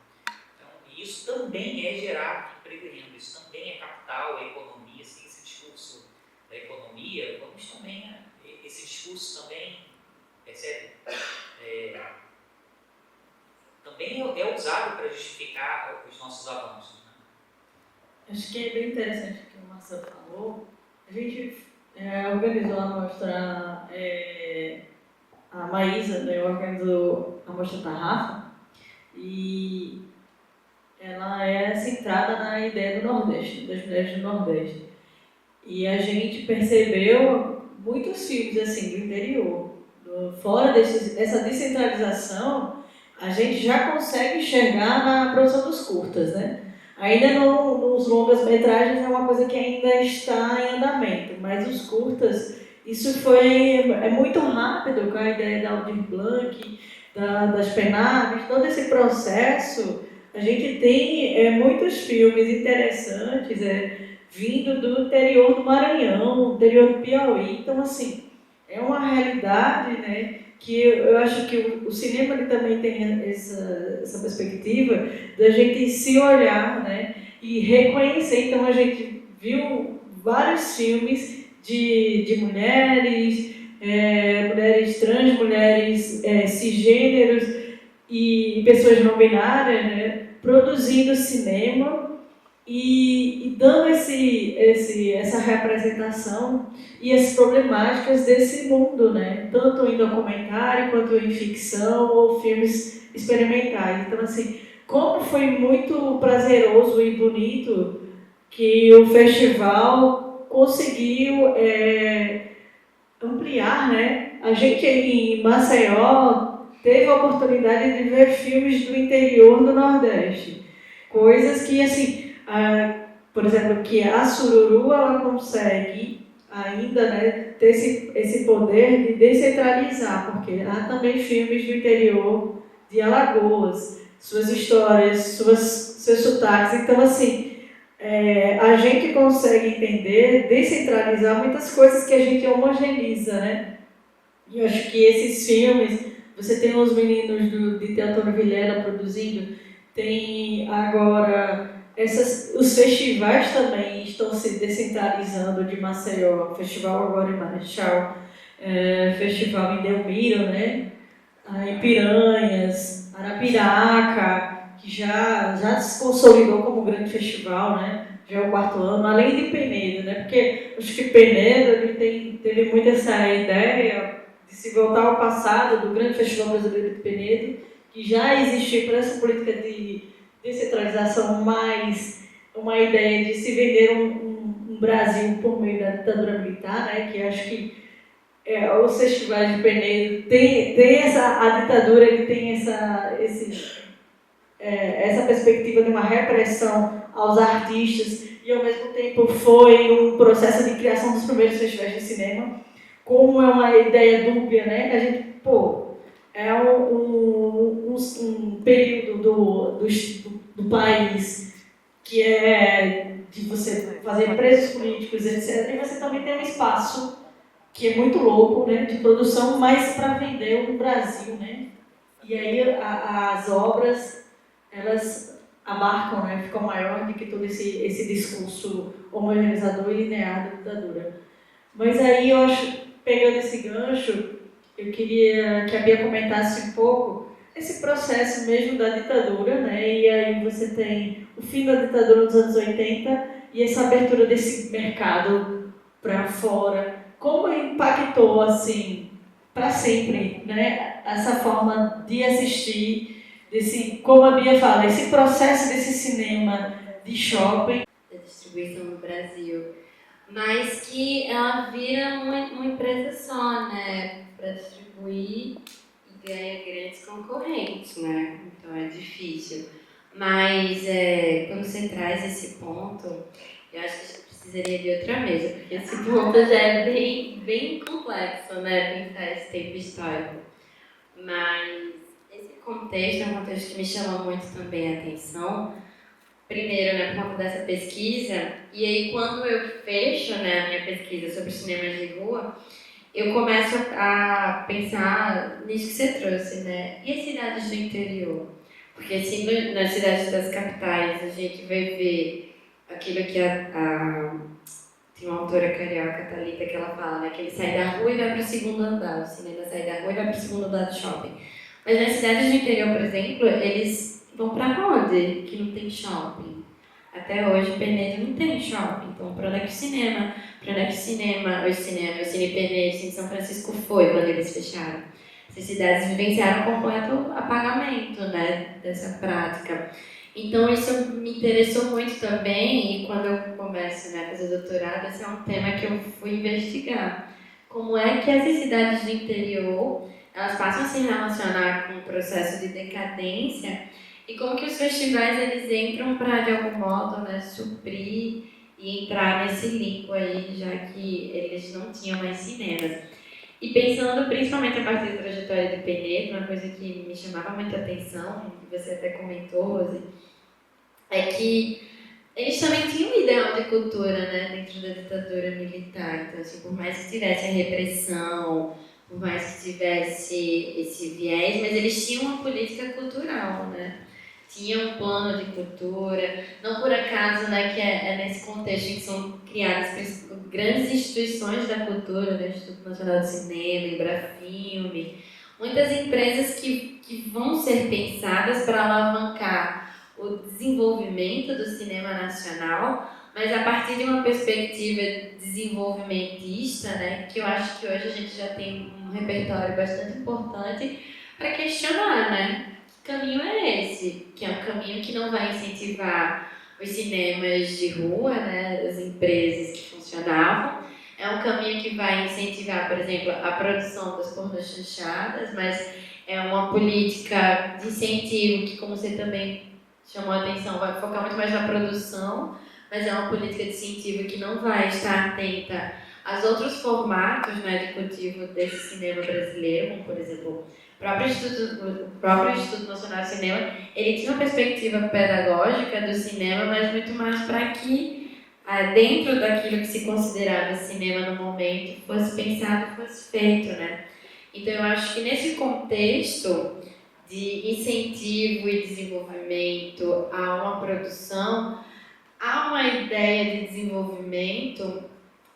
Então, e isso também é gerar emprego e renda, isso também é capital, é economia, assim, esse discurso da economia, vamos também, esse discurso também, percebe? Também é usado para justificar os nossos avanços. Né?
Acho que é bem interessante o que o Marcelo falou. A gente organizou a mostra, a Maísa, né, organizou a mostra da Rafa, e ela é centrada na ideia do Nordeste, das mulheres do Nordeste. E a gente percebeu muitos filmes assim, do interior. Fora dessa descentralização, a gente já consegue enxergar na produção dos curtas, né? Ainda nos longas-metragens é uma coisa que ainda está em andamento, mas os curtas, isso é muito rápido com a ideia da Aldir Blanc, das PENAVs, todo esse processo. A gente tem muitos filmes interessantes vindo do interior do Maranhão, do interior do Piauí. Então, assim, é uma realidade, né, que eu acho que o cinema ele também tem essa perspectiva da gente se olhar, né, e reconhecer. Então, a gente viu vários filmes de mulheres, mulheres trans, mulheres cisgêneros e pessoas não binárias, né, produzindo cinema e dando essa representação e as problemáticas desse mundo, né? Tanto em documentário quanto em ficção ou filmes experimentais. Então, assim, como foi muito prazeroso e bonito que o festival conseguiu ampliar, né? A gente em Maceió teve a oportunidade de ver filmes do interior do Nordeste. Coisas que, assim, por exemplo, que a Sururu ela consegue ainda, né, ter esse poder de descentralizar, porque há também filmes do interior de Alagoas, suas histórias, seus sotaques. Então, assim, a gente consegue entender, descentralizar muitas coisas que a gente homogeneiza, né? E eu acho que esses filmes, você tem os meninos de Teatro Vilela produzindo, tem agora os festivais também estão se descentralizando de Maceió, Festival agora em Marechal, Festival em Delmiro, né? Em Piranhas, Arapiraca, que já se consolidou como grande festival, né? Já é o 4º ano, além de Penedo, né? Porque acho que Penedo ele teve muito essa ideia de se voltar ao passado do grande festival brasileiro de Penedo, que já existia por essa política de descentralização, mais uma ideia de se vender um Brasil por meio da ditadura militar, né? Que acho que os festivais de Penedo tem a ditadura ele tem essa perspectiva de uma repressão aos artistas e ao mesmo tempo foi um processo de criação dos primeiros festivais de cinema, como é uma ideia dúbia, né? A gente, é um período do país que é de você fazer presos políticos, etc. E você também tem um espaço que é muito louco, né, de produção, mas para vender o Brasil, né? E aí as obras, elas abarcam, né, ficam maior do que todo esse discurso homogeneizador e linear da ditadura. Mas aí eu acho, pegando esse gancho, eu queria que a Bia comentasse um pouco esse processo mesmo da ditadura, né? E aí você tem o fim da ditadura nos anos 80 e essa abertura desse mercado para fora. Como impactou, assim, para sempre, né? Essa forma de assistir, como a Bia fala, esse processo desse cinema de shopping.
Da distribuição no Brasil. Mas que ela vira uma empresa só, né? Para distribuir e ganha grandes concorrentes, né? Então é difícil. Mas quando você traz esse ponto, eu acho que a gente precisaria de outra mesa, porque esse ponto já é bem complexo, né, pensar esse tempo histórico. Mas esse contexto é um contexto que me chama muito também a atenção. Primeiro, né, por conta dessa pesquisa, e aí quando eu fecho, né, a minha pesquisa sobre cinemas de rua, eu começo a pensar nisso que você trouxe, né? E as cidades do interior? Porque se nas cidades das capitais a gente vai ver aquilo que tem uma autora carioca, Thalita, que ela fala, né? Que ele sai da rua e vai para o segundo andar, o cinema sai da rua e vai para o segundo andar do shopping. Mas nas cidades do interior, por exemplo, eles vão para onde que não tem shopping? Até hoje, Penedo não tem shopping, então para onde é que o cinema? Para onde é que o Cine Penedo, Cine São Francisco foi quando eles fecharam? Essas cidades vivenciaram um completo apagamento, né, dessa prática. Então isso me interessou muito também, e quando eu começo, né, a fazer doutorado, esse é um tema que eu fui investigar. Como é que essas cidades do interior, elas passam a se relacionar com o processo de decadência e como que os festivais eles entram para, de algum modo, né, suprir e entrar nesse limbo aí, já que eles não tinham mais cinemas. E pensando principalmente a partir da trajetória de Penedo, uma coisa que me chamava muita atenção, que você até comentou, Rose, é que eles também tinham um ideal de cultura, né, dentro da ditadura militar. Então, assim, por mais que tivesse a repressão, por mais que tivesse esse viés, mas eles tinham uma política cultural, né? Tinha um plano de cultura, não por acaso, né, que é nesse contexto em que são criadas grandes instituições da cultura, né, Instituto Nacional de Cinema, Embrafilme, muitas empresas que vão ser pensadas para alavancar o desenvolvimento do cinema nacional, mas a partir de uma perspectiva desenvolvimentista, né, que eu acho que hoje a gente já tem um repertório bastante importante para questionar, né? Caminho é esse, que é um caminho que não vai incentivar os cinemas de rua, né, as empresas que funcionavam. É um caminho que vai incentivar, por exemplo, a produção das pornochanchadas, mas é uma política de incentivo que, como você também chamou a atenção, vai focar muito mais na produção, mas é uma política de incentivo que não vai estar atenta aos outros formatos, né, de cultivo desse cinema brasileiro, como, por exemplo, o próprio Instituto Nacional de Cinema, ele tinha uma perspectiva pedagógica do cinema, mas muito mais para que, dentro daquilo que se considerava cinema no momento, fosse pensado, fosse feito, né? Então, eu acho que nesse contexto de incentivo e desenvolvimento a uma produção, há uma ideia de desenvolvimento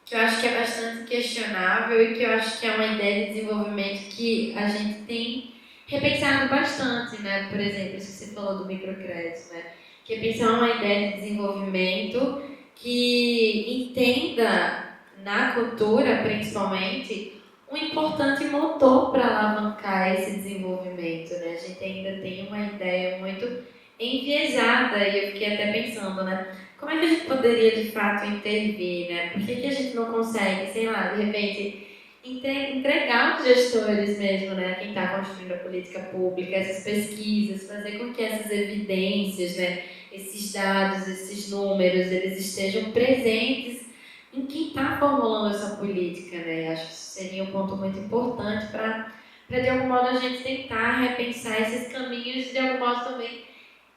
que eu acho que é bastante questionável e que eu acho que é uma ideia de desenvolvimento que a gente tem repensado bastante, né? Por exemplo, isso que você falou do microcrédito, né? Que é pensar uma ideia de desenvolvimento que entenda na cultura, principalmente, um importante motor para alavancar esse desenvolvimento, né? A gente ainda tem uma ideia muito enviesada e eu fiquei até pensando, né? Como é que a gente poderia, de fato, intervir, né? Por que a gente não consegue, sei lá, de repente, entregar aos gestores mesmo, né? Quem está construindo a política pública, essas pesquisas, fazer com que essas evidências, né? Esses dados, esses números, eles estejam presentes em quem está formulando essa política, né? Acho que isso seria um ponto muito importante para, de algum modo, a gente tentar repensar esses caminhos e, de algum modo, também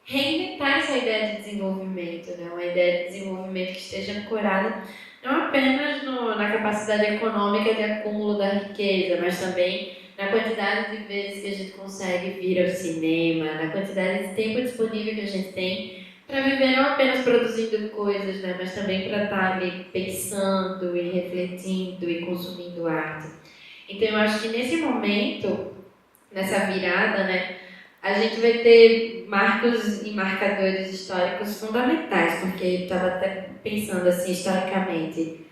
reinventar essa ideia de desenvolvimento, né? Uma ideia de desenvolvimento que esteja ancorada não apenas na capacidade econômica de acúmulo da riqueza, mas também na quantidade de vezes que a gente consegue vir ao cinema, na quantidade de tempo disponível que a gente tem para viver não apenas produzindo coisas, né? Mas também para estar ali pensando e refletindo e consumindo arte. Então eu acho que nesse momento, nessa virada, né? A gente vai ter marcos e marcadores históricos fundamentais, porque eu estava até pensando assim, historicamente,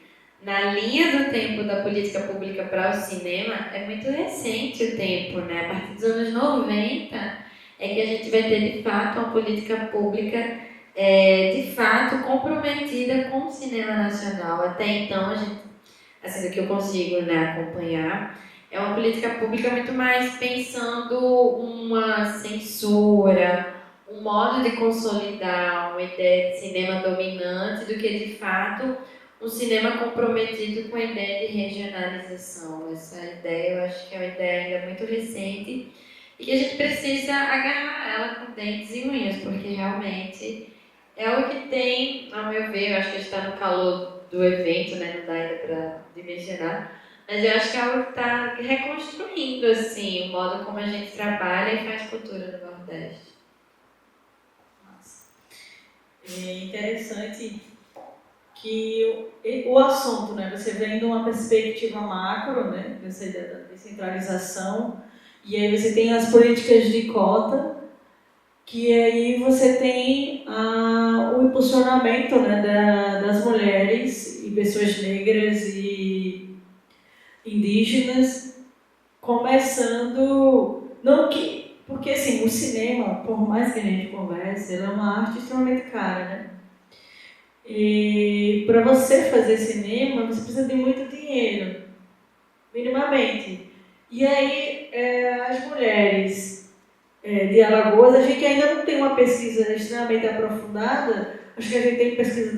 na linha do tempo da política pública para o cinema, é muito recente o tempo, né? A partir dos anos 90 é que a gente vai ter, de fato, uma política pública, de fato, comprometida com o cinema nacional. Até então, a gente, assim, do que eu consigo, né, acompanhar, é uma política pública muito mais pensando uma censura, um modo de consolidar uma ideia de cinema dominante do que, de fato, um cinema comprometido com a ideia de regionalização. Essa ideia, eu acho que é uma ideia ainda muito recente e que a gente precisa agarrar ela com dentes e unhas, porque realmente é algo que tem, ao meu ver, eu acho que a gente está no calor do evento, né? Não dá ainda para dimensionar, mas eu acho que é algo que está reconstruindo assim, o modo como a gente trabalha e faz cultura no Nordeste.
É interessante que o assunto, né, você vem de uma perspectiva macro, né, dessa ideia da descentralização, e aí você tem as políticas de cota, que aí você tem o impulsionamento, né, das mulheres e pessoas negras e indígenas começando, não que, porque assim, o cinema, por mais que a gente converse, ele é uma arte extremamente cara, né? E para você fazer cinema, você precisa de muito dinheiro, minimamente. E aí, as mulheres de Alagoas, a gente ainda não tem uma pesquisa extremamente aprofundada. Acho que a gente tem pesquisa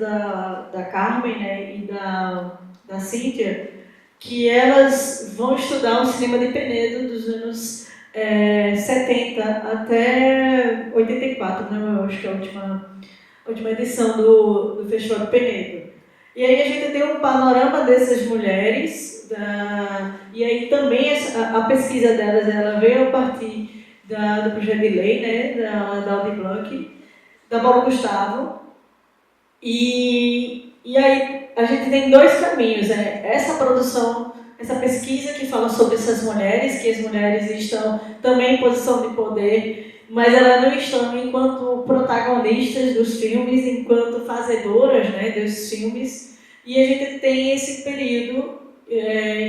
da Carmen, né, e da Cíntia, que elas vão estudar o cinema de Penedo dos anos 70 até 84, né? Eu acho que é a última edição do Festival de Penedo. E aí a gente tem um panorama dessas mulheres, e aí também a pesquisa delas ela veio a partir do projeto de lei, né, da Aldir Blanc, da Paulo Gustavo, e aí a gente tem dois caminhos, né? Essa produção, essa pesquisa que fala sobre essas mulheres, que as mulheres estão também em posição de poder, mas elas não estão enquanto protagonistas dos filmes, enquanto fazedoras, né, dos filmes. E a gente tem esse período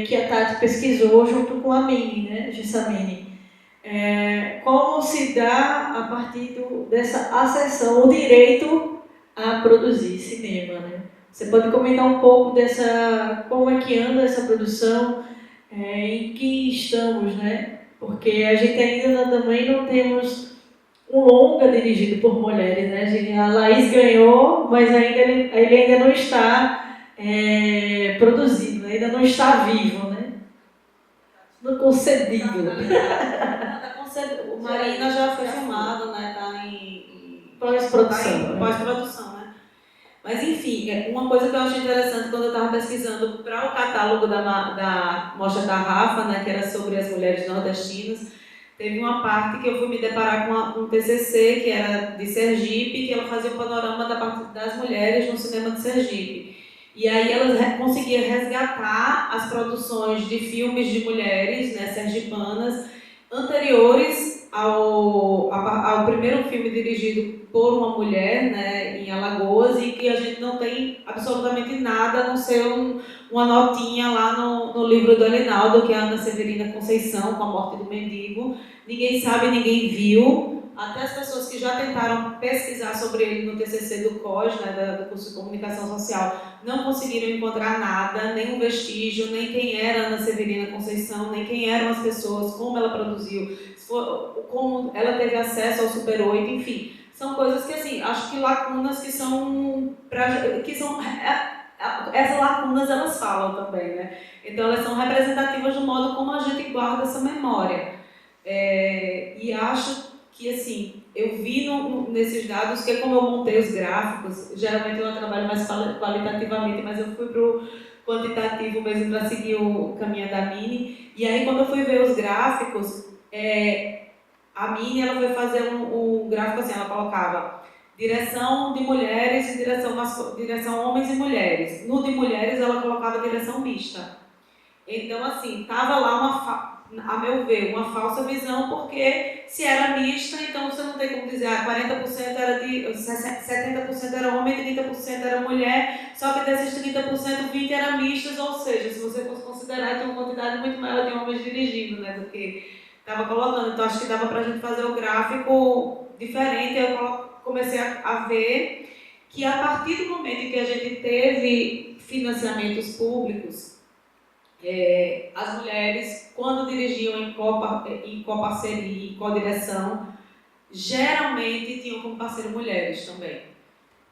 que a Tati pesquisou junto com a Mini, né, Gissamini. Como se dá, a partir dessa acessão, o direito a produzir cinema, né? Você pode comentar um pouco como é que anda essa produção, em que estamos, né? Porque a gente ainda também não temos um longa dirigido por mulheres, né? A Laís ganhou, mas ele ainda não está produzido, ainda não está vivo, né? Não concedido.
O Marina já foi filmado, né? Está em
pós-produção.
Pós-produção, né? Mas enfim, uma coisa que eu achei interessante quando eu estava pesquisando para o catálogo da Mostra da Rafa, né, que era sobre as mulheres nordestinas, teve uma parte que eu fui me deparar com um TCC que era de Sergipe, que ela fazia o panorama da parte das mulheres no cinema de Sergipe. E aí elas conseguiam resgatar as produções de filmes de mulheres, né, sergipanas, anteriores ao primeiro filme dirigido por uma mulher, né, em Alagoas, e que a gente não tem absolutamente nada a não ser uma notinha lá no livro do Elinaldo, que é a Ana Severina Conceição, com a morte do mendigo. Ninguém sabe, ninguém viu. Até as pessoas que já tentaram pesquisar sobre ele no TCC do COS, né, do curso de Comunicação Social, não conseguiram encontrar nada, nenhum vestígio, nem quem era Ana Severina Conceição, nem quem eram as pessoas, como ela produziu, como ela teve acesso ao Super 8, enfim. São coisas que, assim, acho que lacunas que são essas lacunas elas falam também, né? Então elas são representativas do modo como a gente guarda essa memória. E acho que, assim, eu vi nesses dados que, como eu montei os gráficos, geralmente eu não trabalho mais qualitativamente, mas eu fui para o quantitativo mesmo para seguir o caminho da Mini. E aí, quando eu fui ver os gráficos, a Mini ela foi fazer um gráfico assim, ela colocava direção de mulheres e direção homens e mulheres. No de mulheres, ela colocava direção mista. Então, assim, estava lá a meu ver, uma falsa visão, porque se era mista, então você não tem como dizer 40% era 70% era homem e 30% era mulher, só que desses 30%, 20% eram mistas, ou seja, se você fosse considerar, tinha uma quantidade muito maior de homens dirigindo, né, do que estava colocando. Então, acho que dava para a gente fazer o gráfico diferente. Eu comecei a ver que, a partir do momento em que a gente teve financiamentos públicos, as mulheres, quando dirigiam em coparceria, em co-direção, geralmente tinham como parceiro mulheres também.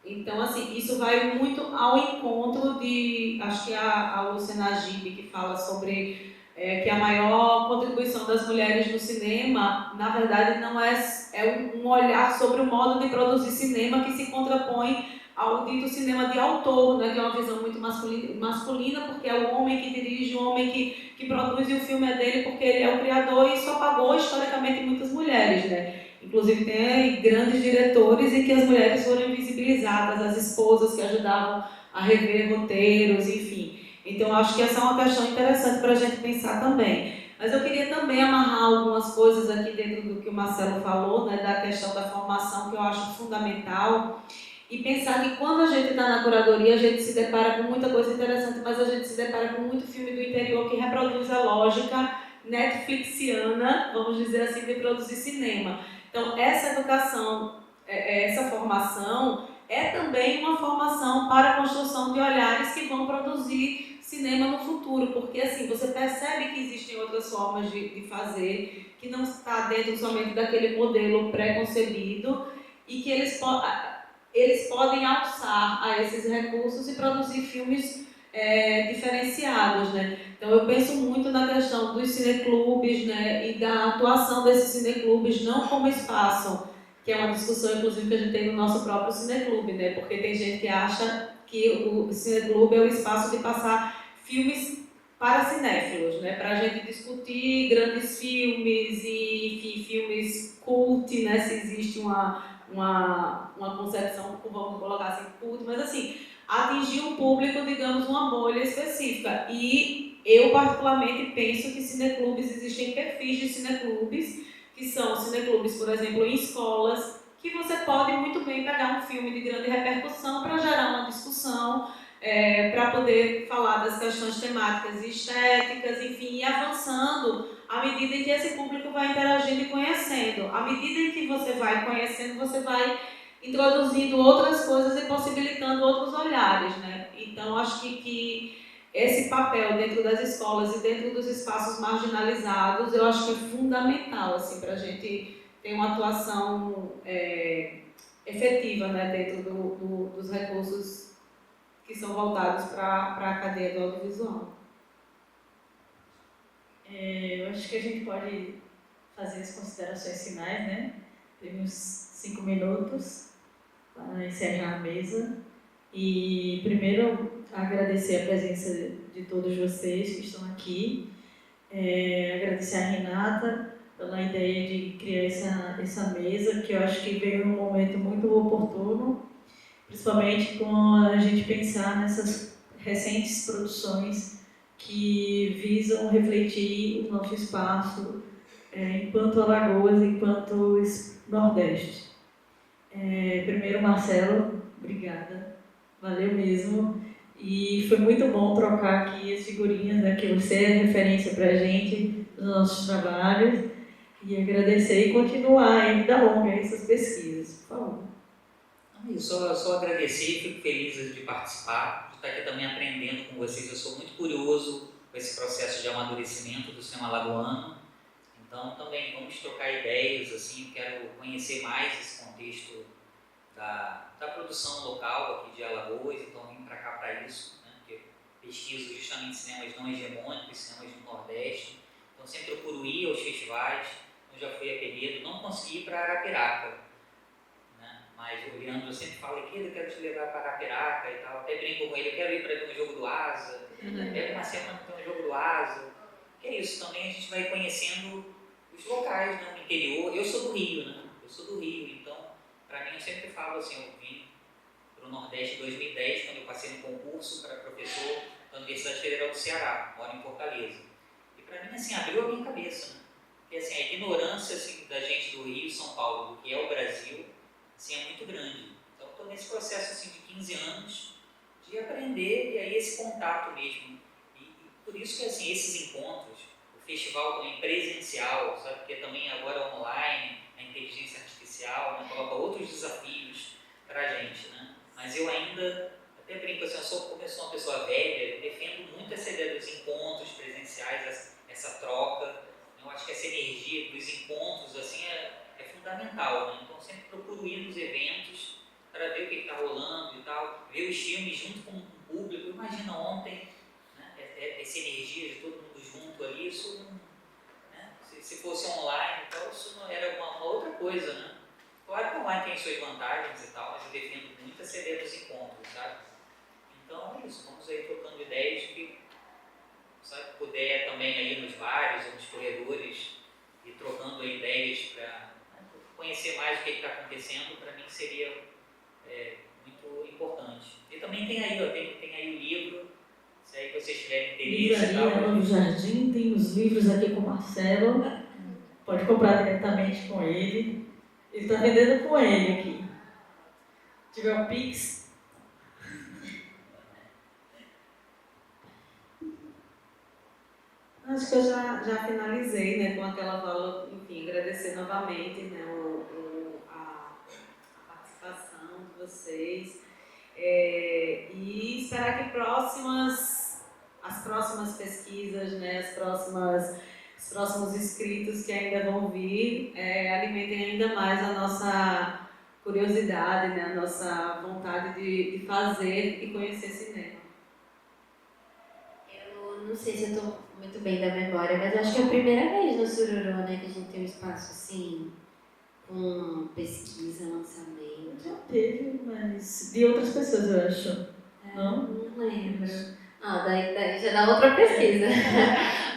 Então, assim, isso vai muito ao encontro de, acho que a Luciana Agib, que fala sobre que a maior contribuição das mulheres no cinema, na verdade, não é um olhar sobre o modo de produzir cinema que se contrapõe ao dito cinema de autor, né, que é uma visão muito masculina, porque é o homem que dirige, o homem que produz, e o filme é dele porque ele é o criador, e isso apagou historicamente muitas mulheres, né? Inclusive tem grandes diretores em que as mulheres foram invisibilizadas, as esposas que ajudavam a rever roteiros, enfim. Então acho que essa é uma questão interessante para a gente pensar também. Mas eu queria também amarrar algumas coisas aqui dentro do que o Marcelo falou, né, da questão da formação, que eu acho fundamental, e pensar que quando a gente está na curadoria, a gente se depara com muita coisa interessante, mas a gente se depara com muito filme do interior que reproduz a lógica netflixiana, vamos dizer assim, de produzir cinema. Então, essa educação, essa formação é também uma formação para a construção de olhares que vão produzir cinema no futuro, porque assim, você percebe que existem outras formas de fazer, que não está dentro somente daquele modelo pré-concebido, e que eles podem alçar a esses recursos e produzir filmes diferenciados, né? Então eu penso muito na questão dos cineclubes, né, e da atuação desses cineclubes não como espaço, que é uma discussão inclusive que a gente tem no nosso próprio cineclube, né? Porque tem gente que acha que o cineclube é o espaço de passar filmes para cinéfilos, né? Para a gente discutir grandes filmes e, enfim, filmes cult, né? Se existe uma concepção, vamos colocar assim, cult, mas assim, atingir um público, digamos, uma bolha específica. E eu particularmente penso que cineclubes, existem perfis de cineclubes, que são cineclubes, por exemplo, em escolas, que você pode muito bem pegar um filme de grande repercussão para gerar uma discussão, para poder falar das questões temáticas e estéticas, enfim, e avançando à medida em que esse público vai interagindo e conhecendo. À medida em que você vai conhecendo, você vai introduzindo outras coisas e possibilitando outros olhares, né? Então, acho que esse papel dentro das escolas e dentro dos espaços marginalizados, eu acho que é fundamental, assim, para a gente ter uma atuação efetiva, né, dentro dos recursos que são voltados para a cadeia do audiovisual.
Eu acho que a gente pode fazer as considerações finais, né? Temos 5 minutos para encerrar a mesa. E primeiro agradecer a presença de todos vocês que estão aqui. Agradecer a Renata pela ideia de criar essa mesa, que eu acho que veio num momento muito oportuno, principalmente com a gente pensar nessas recentes produções que visam refletir o nosso espaço enquanto Alagoas, enquanto Nordeste. Primeiro, Marcelo, obrigada, valeu mesmo. E foi muito bom trocar aqui as figurinhas, né, que você é referência para a gente, dos nossos trabalhos. E agradecer e continuar aí, vida longa, essas pesquisas, por favor.
Eu só agradecer, fico feliz de participar, de estar aqui também aprendendo com vocês. Eu sou muito curioso com esse processo de amadurecimento do cinema alagoano. Então, também vamos trocar ideias, assim, quero conhecer mais esse contexto da produção local aqui de Alagoas, então vim para cá para isso, né, porque pesquiso justamente cinemas não hegemônicos, cinemas do Nordeste, então sempre procuro ir aos festivais. Eu já fui a Penedo, não consegui ir para Arapiraca, né, mas o Leandro sempre fala que eu quero te levar para Arapiraca e tal, até brinco com ele, eu quero ir para ver um jogo do Asa, pega uma semana que tem um jogo do Asa, que é isso, também a gente vai conhecendo os locais, né, no interior. Eu sou do Rio, né, então para mim eu sempre falo assim, eu vim para o Nordeste em 2010, quando eu passei no concurso para professor da Universidade Federal do Ceará, moro em Fortaleza. E para mim, assim, abriu a minha cabeça, né? Porque assim, a ignorância assim, da gente do Rio e São Paulo, do que é o Brasil, assim, é muito grande. Então estou nesse processo assim, de 15 anos de aprender, e aí esse contato mesmo. E por isso que assim, esses encontros, o festival também presencial, sabe, porque também agora online, a inteligência artificial, né, coloca outros desafios para a gente, né? Mas eu ainda, até brinco assim, como eu sou uma pessoa velha, eu defendo muito essa ideia dos encontros presenciais, essa troca. Eu acho que essa energia dos encontros assim, é fundamental, né? junto ali, isso não, né? Se fosse online, então isso não era uma outra coisa, né? Claro que online tem suas vantagens e tal, mas eu defendo muito a CD dos encontros, sabe? Então é isso, vamos aí trocando ideias que, sabe, puder também aí nos bares ou nos corredores e trocando ideias para conhecer mais o que está acontecendo, para mim seria muito importante. E também tem aí, ó, tem aí o livro, se aí vocês tiverem interesse.
Livraria Novo Jardim, tem os livros aqui com o Marcelo, pode comprar diretamente com ele. Ele está vendendo com ele aqui. Se tiver um Pix.
Acho que eu já finalizei, né, com aquela fala, enfim, agradecer novamente, né, a participação de vocês, e esperar que as próximas pesquisas, né, os próximos escritos que ainda vão vir, alimentem ainda mais a nossa curiosidade, né, a nossa vontade de fazer e conhecer cinema.
Eu não sei se eu estou muito bem da memória, mas acho que é a primeira vez no Sururu, né, que a gente tem um espaço assim, com pesquisa, lançamento.
Já teve, mas de outras pessoas, eu acho. Não?
Não lembro. Daí já dá outra pesquisa.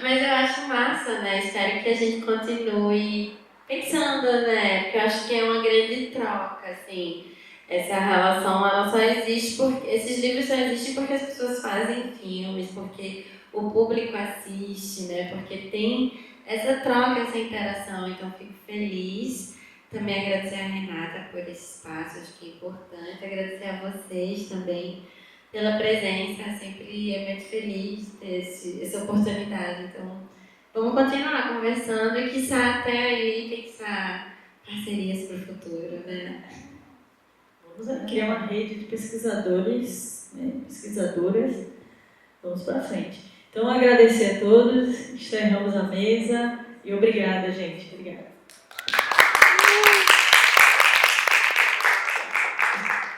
Mas eu acho massa, né? Espero que a gente continue pensando, né? Porque eu acho que é uma grande troca, assim. Essa relação, ela só existe porque... Esses livros só existem porque as pessoas fazem filmes, porque o público assiste, né? Porque tem essa troca, essa interação. Então, fico feliz. Também agradecer a Renata por esse espaço, acho que é importante. Agradecer a vocês também pela presença, sempre é muito feliz ter essa oportunidade. Então, vamos continuar conversando e, quiçá, até aí pensar parcerias para o futuro, né?
Vamos criar uma rede de pesquisadores, né, pesquisadoras. Vamos para frente. Então, agradecer a todos, encerramos a mesa e obrigada, gente. Obrigada.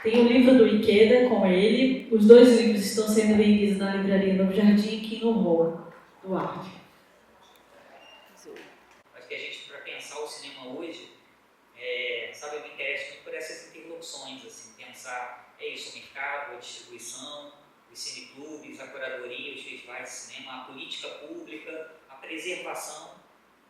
Tem o livro do Ikeda com ele. Os dois livros estão sendo vendidos na livraria Novo Jardim aqui no Rua, do Arte.
Acho que a gente, para pensar o cinema hoje, sabe, eu me interesso muito por essas interlocuções, assim, pensar, o mercado, a distribuição, os cineclubes, a curadoria, os festivais de cinema, a política pública, a preservação,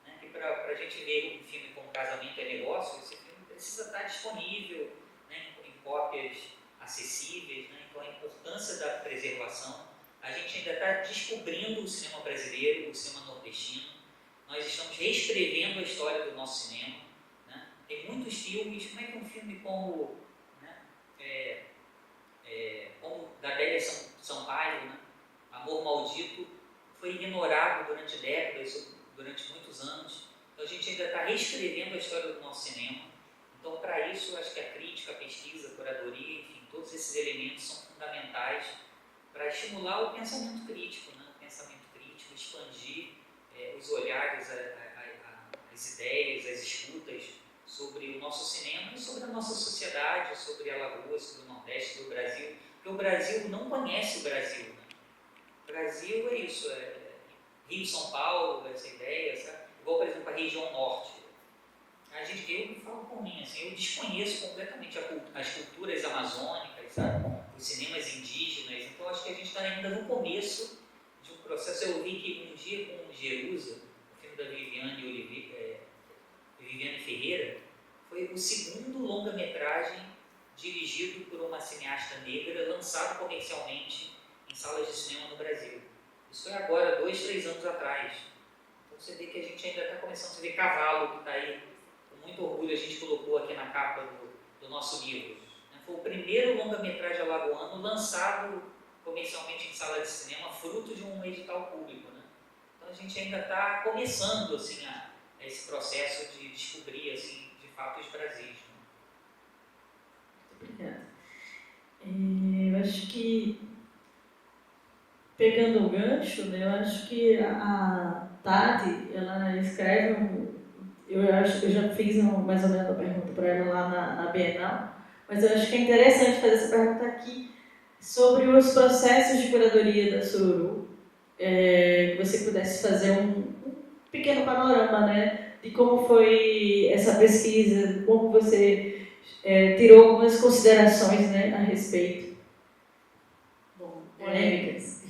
né, que para a gente ver um filme como Casamento é Negócio, esse filme precisa estar disponível, né, em cópias acessíveis, né, então a importância da preservação. A gente ainda está descobrindo o cinema brasileiro, o cinema nordestino, nós estamos reescrevendo a história do nosso cinema, né? Tem muitos filmes, como é que um filme como, né, como da Adélia Sampaio, né, Amor Maldito, foi ignorado durante décadas, durante muitos anos. Então a gente ainda está reescrevendo a história do nosso cinema. Então, para isso, eu acho que a crítica, a pesquisa, a curadoria, enfim, todos esses elementos são fundamentais para estimular o pensamento crítico, né? O pensamento crítico, expandir os olhares, as ideias, as escutas sobre o nosso cinema e sobre a nossa sociedade, sobre Alagoas, sobre o Nordeste, sobre o Brasil. Porque o Brasil não conhece o Brasil, né? O Brasil é isso, Rio, São Paulo, essa ideia, sabe? Igual, por exemplo, a região Norte. Eu falo por mim, assim, eu desconheço completamente as culturas amazônicas, sabe? Os cinemas indígenas, então acho que a gente está ainda no começo de um processo. Eu vi que Um Dia com Jerusa, o filme da Viviane Ferreira, foi o segundo longa-metragem dirigido por uma cineasta negra, lançado comercialmente em salas de cinema no Brasil. Isso foi agora, 2, 3 anos atrás. Então você vê que a gente ainda está começando, você vê Cavalo, que está aí, com muito orgulho a gente colocou aqui na capa do nosso livro. Foi o primeiro longa-metragem alagoano lançado comercialmente em sala de cinema, fruto de um edital público, né? Então a gente ainda está começando assim, a esse processo de descobrir assim, de fato os Brasis. Né?
Muito obrigada. Eu acho que, pegando o gancho, né, eu acho que a Tati, ela escreve eu já fiz mais ou menos uma pergunta para ela lá na Bienal, mas eu acho que é interessante fazer essa pergunta aqui sobre os processos de curadoria da Sururu, você pudesse fazer um pequeno panorama, né, de como foi essa pesquisa, como você tirou algumas considerações, né, a respeito.
Bom,
Polêmicas.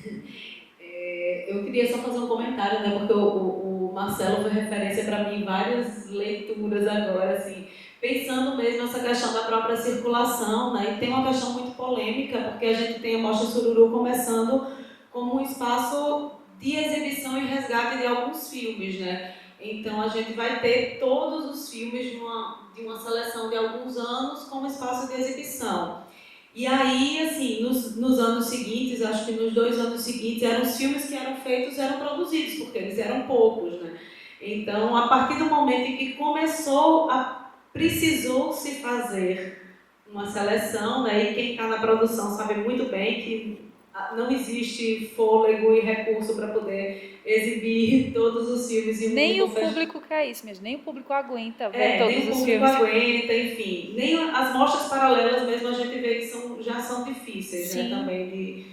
eu queria só fazer um comentário, né, porque o Marcelo foi referência para mim em várias leituras agora, assim, pensando mesmo nessa questão da própria circulação, né, e tem uma questão muito polêmica, porque a gente tem a Mostra Sururu começando como um espaço de exibição e resgate de alguns filmes, né. Então a gente vai ter todos os filmes de uma seleção de alguns anos como espaço de exibição. E aí, assim, nos anos seguintes, acho que nos 2 anos seguintes, eram os filmes que eram feitos, eram produzidos, porque eles eram poucos, né? Então, a partir do momento em que precisou se fazer uma seleção, né? E quem está na produção sabe muito bem que não existe fôlego e recurso para poder exibir todos os filmes em um
Nem o
único festival.
público quer isso mesmo, nem o público aguenta ver
Nem
todos
o
os
público
filmes.
aguenta, enfim. Nem as mostras paralelas mesmo a gente vê que já são difíceis, né,
Sim.
também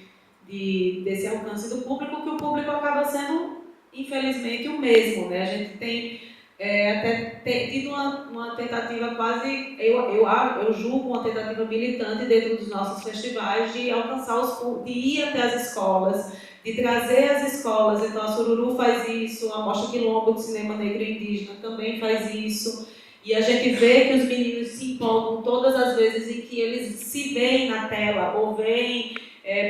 desse alcance do público, que o público acaba sendo, infelizmente, o mesmo, né? A gente tem até tido uma tentativa quase, eu julgo uma tentativa militante dentro dos nossos festivais de alcançar de ir até as escolas, de trazer as escolas. Então a Sururu faz isso, a Mostra Quilombo de Cinema Negro e Indígena também faz isso, e a gente vê que os meninos se empolgam todas as vezes em que eles se veem na tela, ou veem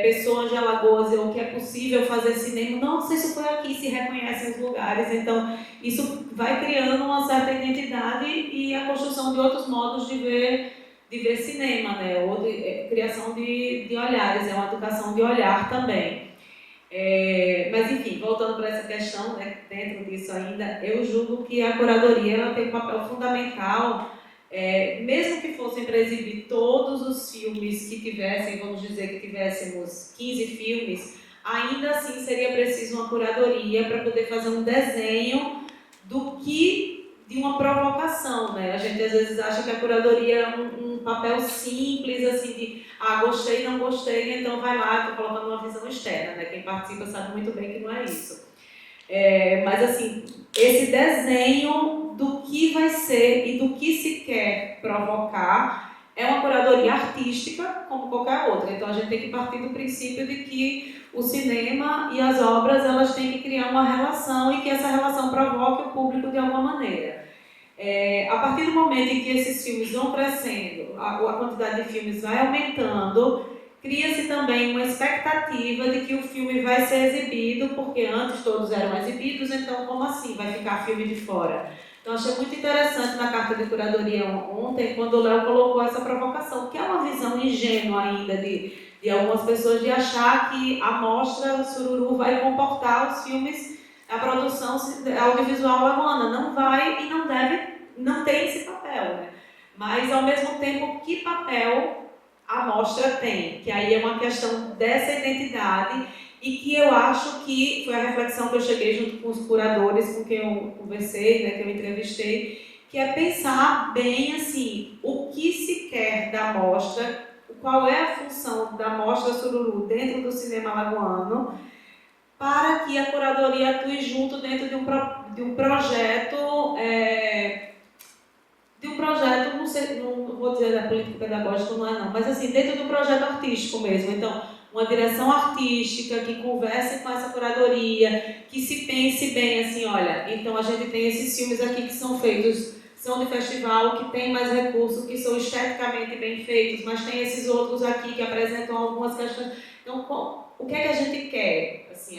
pessoas de Alagoas, ou que é possível fazer cinema. Nossa, isso foi aqui, se reconhecem os lugares. Então isso vai criando uma certa identidade e a construção de outros modos de ver cinema, né? Criação de olhares, é uma educação de olhar também. Mas enfim, voltando para essa questão, né, dentro disso ainda, eu julgo que a curadoria ela tem um papel fundamental, mesmo que fossem para exibir todos os filmes que tivessem, vamos dizer que tivéssemos 15 filmes, ainda assim seria preciso uma curadoria para poder fazer um desenho de uma provocação, né? A gente às vezes acha que a curadoria é um papel simples, assim, de gostei, não gostei, então vai lá, estou colocando uma visão externa, né? Quem participa sabe muito bem que não é isso. Mas assim, esse desenho do que vai ser e do que se quer provocar é uma curadoria artística como qualquer outra. Então a gente tem que partir do princípio de que o cinema e as obras elas têm que criar uma relação e que essa relação provoque o público de alguma maneira. A partir do momento em que esses filmes vão crescendo, a quantidade de filmes vai aumentando, cria-se também uma expectativa de que o filme vai ser exibido, porque antes todos eram exibidos, então como assim vai ficar filme de fora? Então achei muito interessante na carta de curadoria ontem, quando o Léo colocou essa provocação, que é uma visão ingênua ainda de algumas pessoas de achar que a mostra Sururu vai comportar os filmes, a produção audiovisual lagoana. Não vai e não deve, não tem esse papel, né? Mas ao mesmo tempo, que papel a mostra tem? Que aí é uma questão dessa identidade e que eu acho que foi a reflexão que eu cheguei junto com os curadores com quem eu conversei, né, que eu entrevistei, que é pensar bem assim, o que se quer da mostra, qual é a função da Mostra Sururu dentro do cinema alagoano, para que a curadoria atue junto dentro de um projeto, não sei, não vou dizer da política pedagógica, não é não, mas assim, dentro de um projeto artístico mesmo. Então, uma direção artística que converse com essa curadoria, que se pense bem assim, olha, então a gente tem esses filmes aqui que são feitos, são de festival, que tem mais recursos, que são esteticamente bem feitos, mas tem esses outros aqui que apresentam algumas questões. Então, o que é que a gente quer? Assim,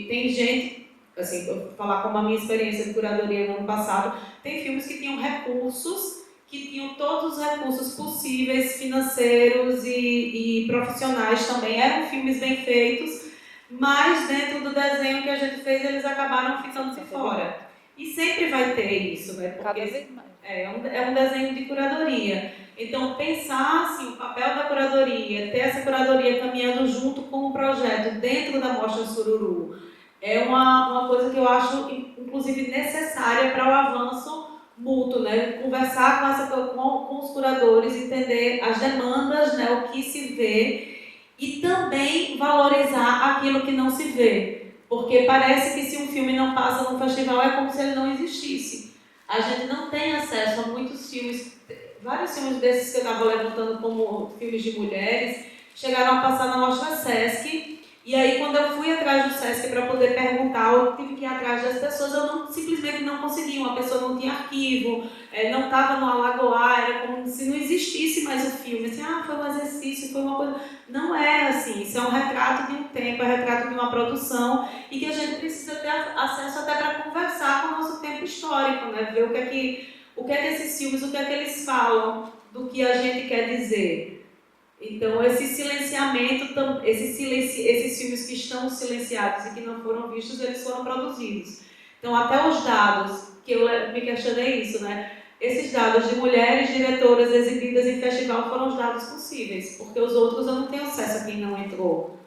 tem gente, assim, eu vou falar como a minha experiência de curadoria no ano passado, tem filmes que tinham recursos, que tinham todos os recursos possíveis, financeiros e profissionais também. Eram filmes bem feitos, mas dentro do desenho que a gente fez, eles acabaram ficando de fora. E sempre vai ter isso, né? Porque
Cada vez mais.
é um desenho de curadoria. Então, pensar assim, o papel da curadoria, ter essa curadoria caminhando junto com o projeto dentro da Mostra Sururu, é uma coisa que eu acho, inclusive, necessária para o avanço mútuo, né? Conversar com os curadores, entender as demandas, né? O que se vê, e também valorizar aquilo que não se vê. Porque parece que se um filme não passa num festival é como se ele não existisse. A gente não tem acesso a muitos filmes, vários filmes desses que eu estava levantando como filmes de mulheres, chegaram a passar na Mostra Sesc. E aí, quando eu fui atrás do Sesc para poder perguntar, eu tive que ir atrás das pessoas, eu simplesmente não conseguia. Uma pessoa não tinha arquivo, não estava no Alagoá, era como se não existisse mais o filme. Assim, foi um exercício, foi uma coisa... Não é assim, isso é um retrato de um tempo, é um retrato de uma produção e que a gente precisa ter acesso até para conversar com o nosso tempo histórico, né? Ver o que é que esses filmes, o que é que eles falam do que a gente quer dizer. Então, esse silenciamento, esses filmes que estão silenciados e que não foram vistos, eles foram produzidos. Então, até os dados, que eu me questionei isso, né? Esses dados de mulheres diretoras exibidas em festival foram os dados possíveis, porque os outros eu não tenho acesso a quem não entrou.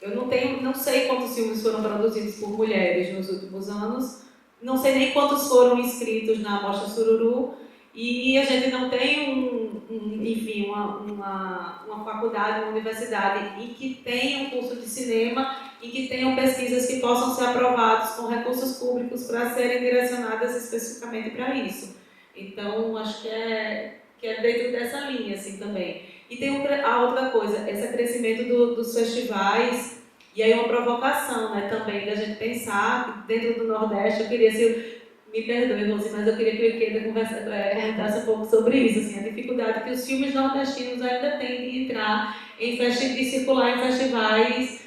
Eu não sei quantos filmes foram produzidos por mulheres nos últimos anos, não sei nem quantos foram inscritos na Mostra Sururu, e a gente não tem enfim, uma faculdade, uma universidade em que tenha um curso de cinema e que tenham pesquisas que possam ser aprovadas com recursos públicos para serem direcionadas especificamente para isso. Então, acho que é dentro dessa linha assim, também. E tem a outra coisa, esse crescimento dos festivais, e aí uma provocação, né, também, da gente pensar dentro do Nordeste. Eu queria, me perdoe, Rose, mas eu queria que o Ikeda comentasse um pouco sobre isso, assim, a dificuldade que os filmes nordestinos ainda têm de entrar de circular em festivais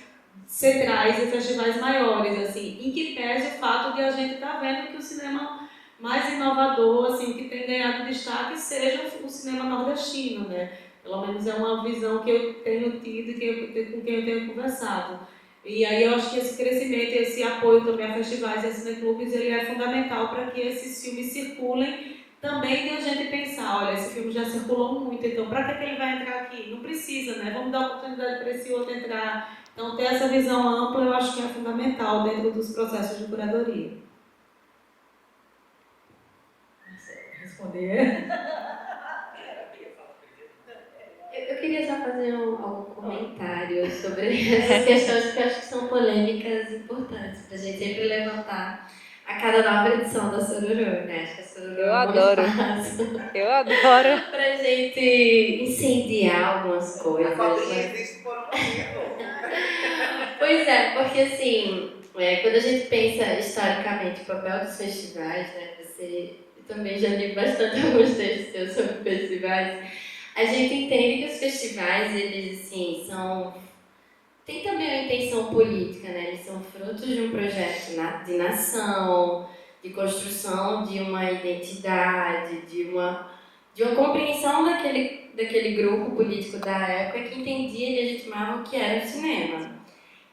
centrais e festivais maiores, assim, em que pese o fato de a gente estar vendo que o cinema mais inovador, assim, o que tem ganhado destaque seja o cinema nordestino, né? Pelo menos é uma visão que eu tenho tido e com quem eu tenho conversado. E aí eu acho que esse crescimento e esse apoio também a festivais e a cineclubes, ele é fundamental para que esses filmes circulem também, de a gente pensar, olha, esse filme já circulou muito, então para que ele vai entrar aqui? Não precisa, né? Vamos dar oportunidade para esse outro entrar. Então ter essa visão ampla eu acho que é fundamental dentro dos processos de curadoria. Não sei responder.
Eu queria só fazer algum comentário sobre essas questões que eu acho que são polêmicas importantes para a gente sempre levantar a cada nova edição da Sururu, né? Acho que a Sururu
Eu adoro. Eu adoro.
Pra gente incendiar algumas coisas.
A Fabrinha existe por um motivo.
Pois é, porque assim, quando a gente pensa historicamente o papel dos festivais, né? Eu também já li bastante alguns textos seus sobre festivais. A gente entende que os festivais, eles assim, tem também uma intenção política, né? Eles são frutos de um projeto de nação, de construção de uma identidade, de uma compreensão daquele grupo político da época que entendia e legitimava o que era o cinema.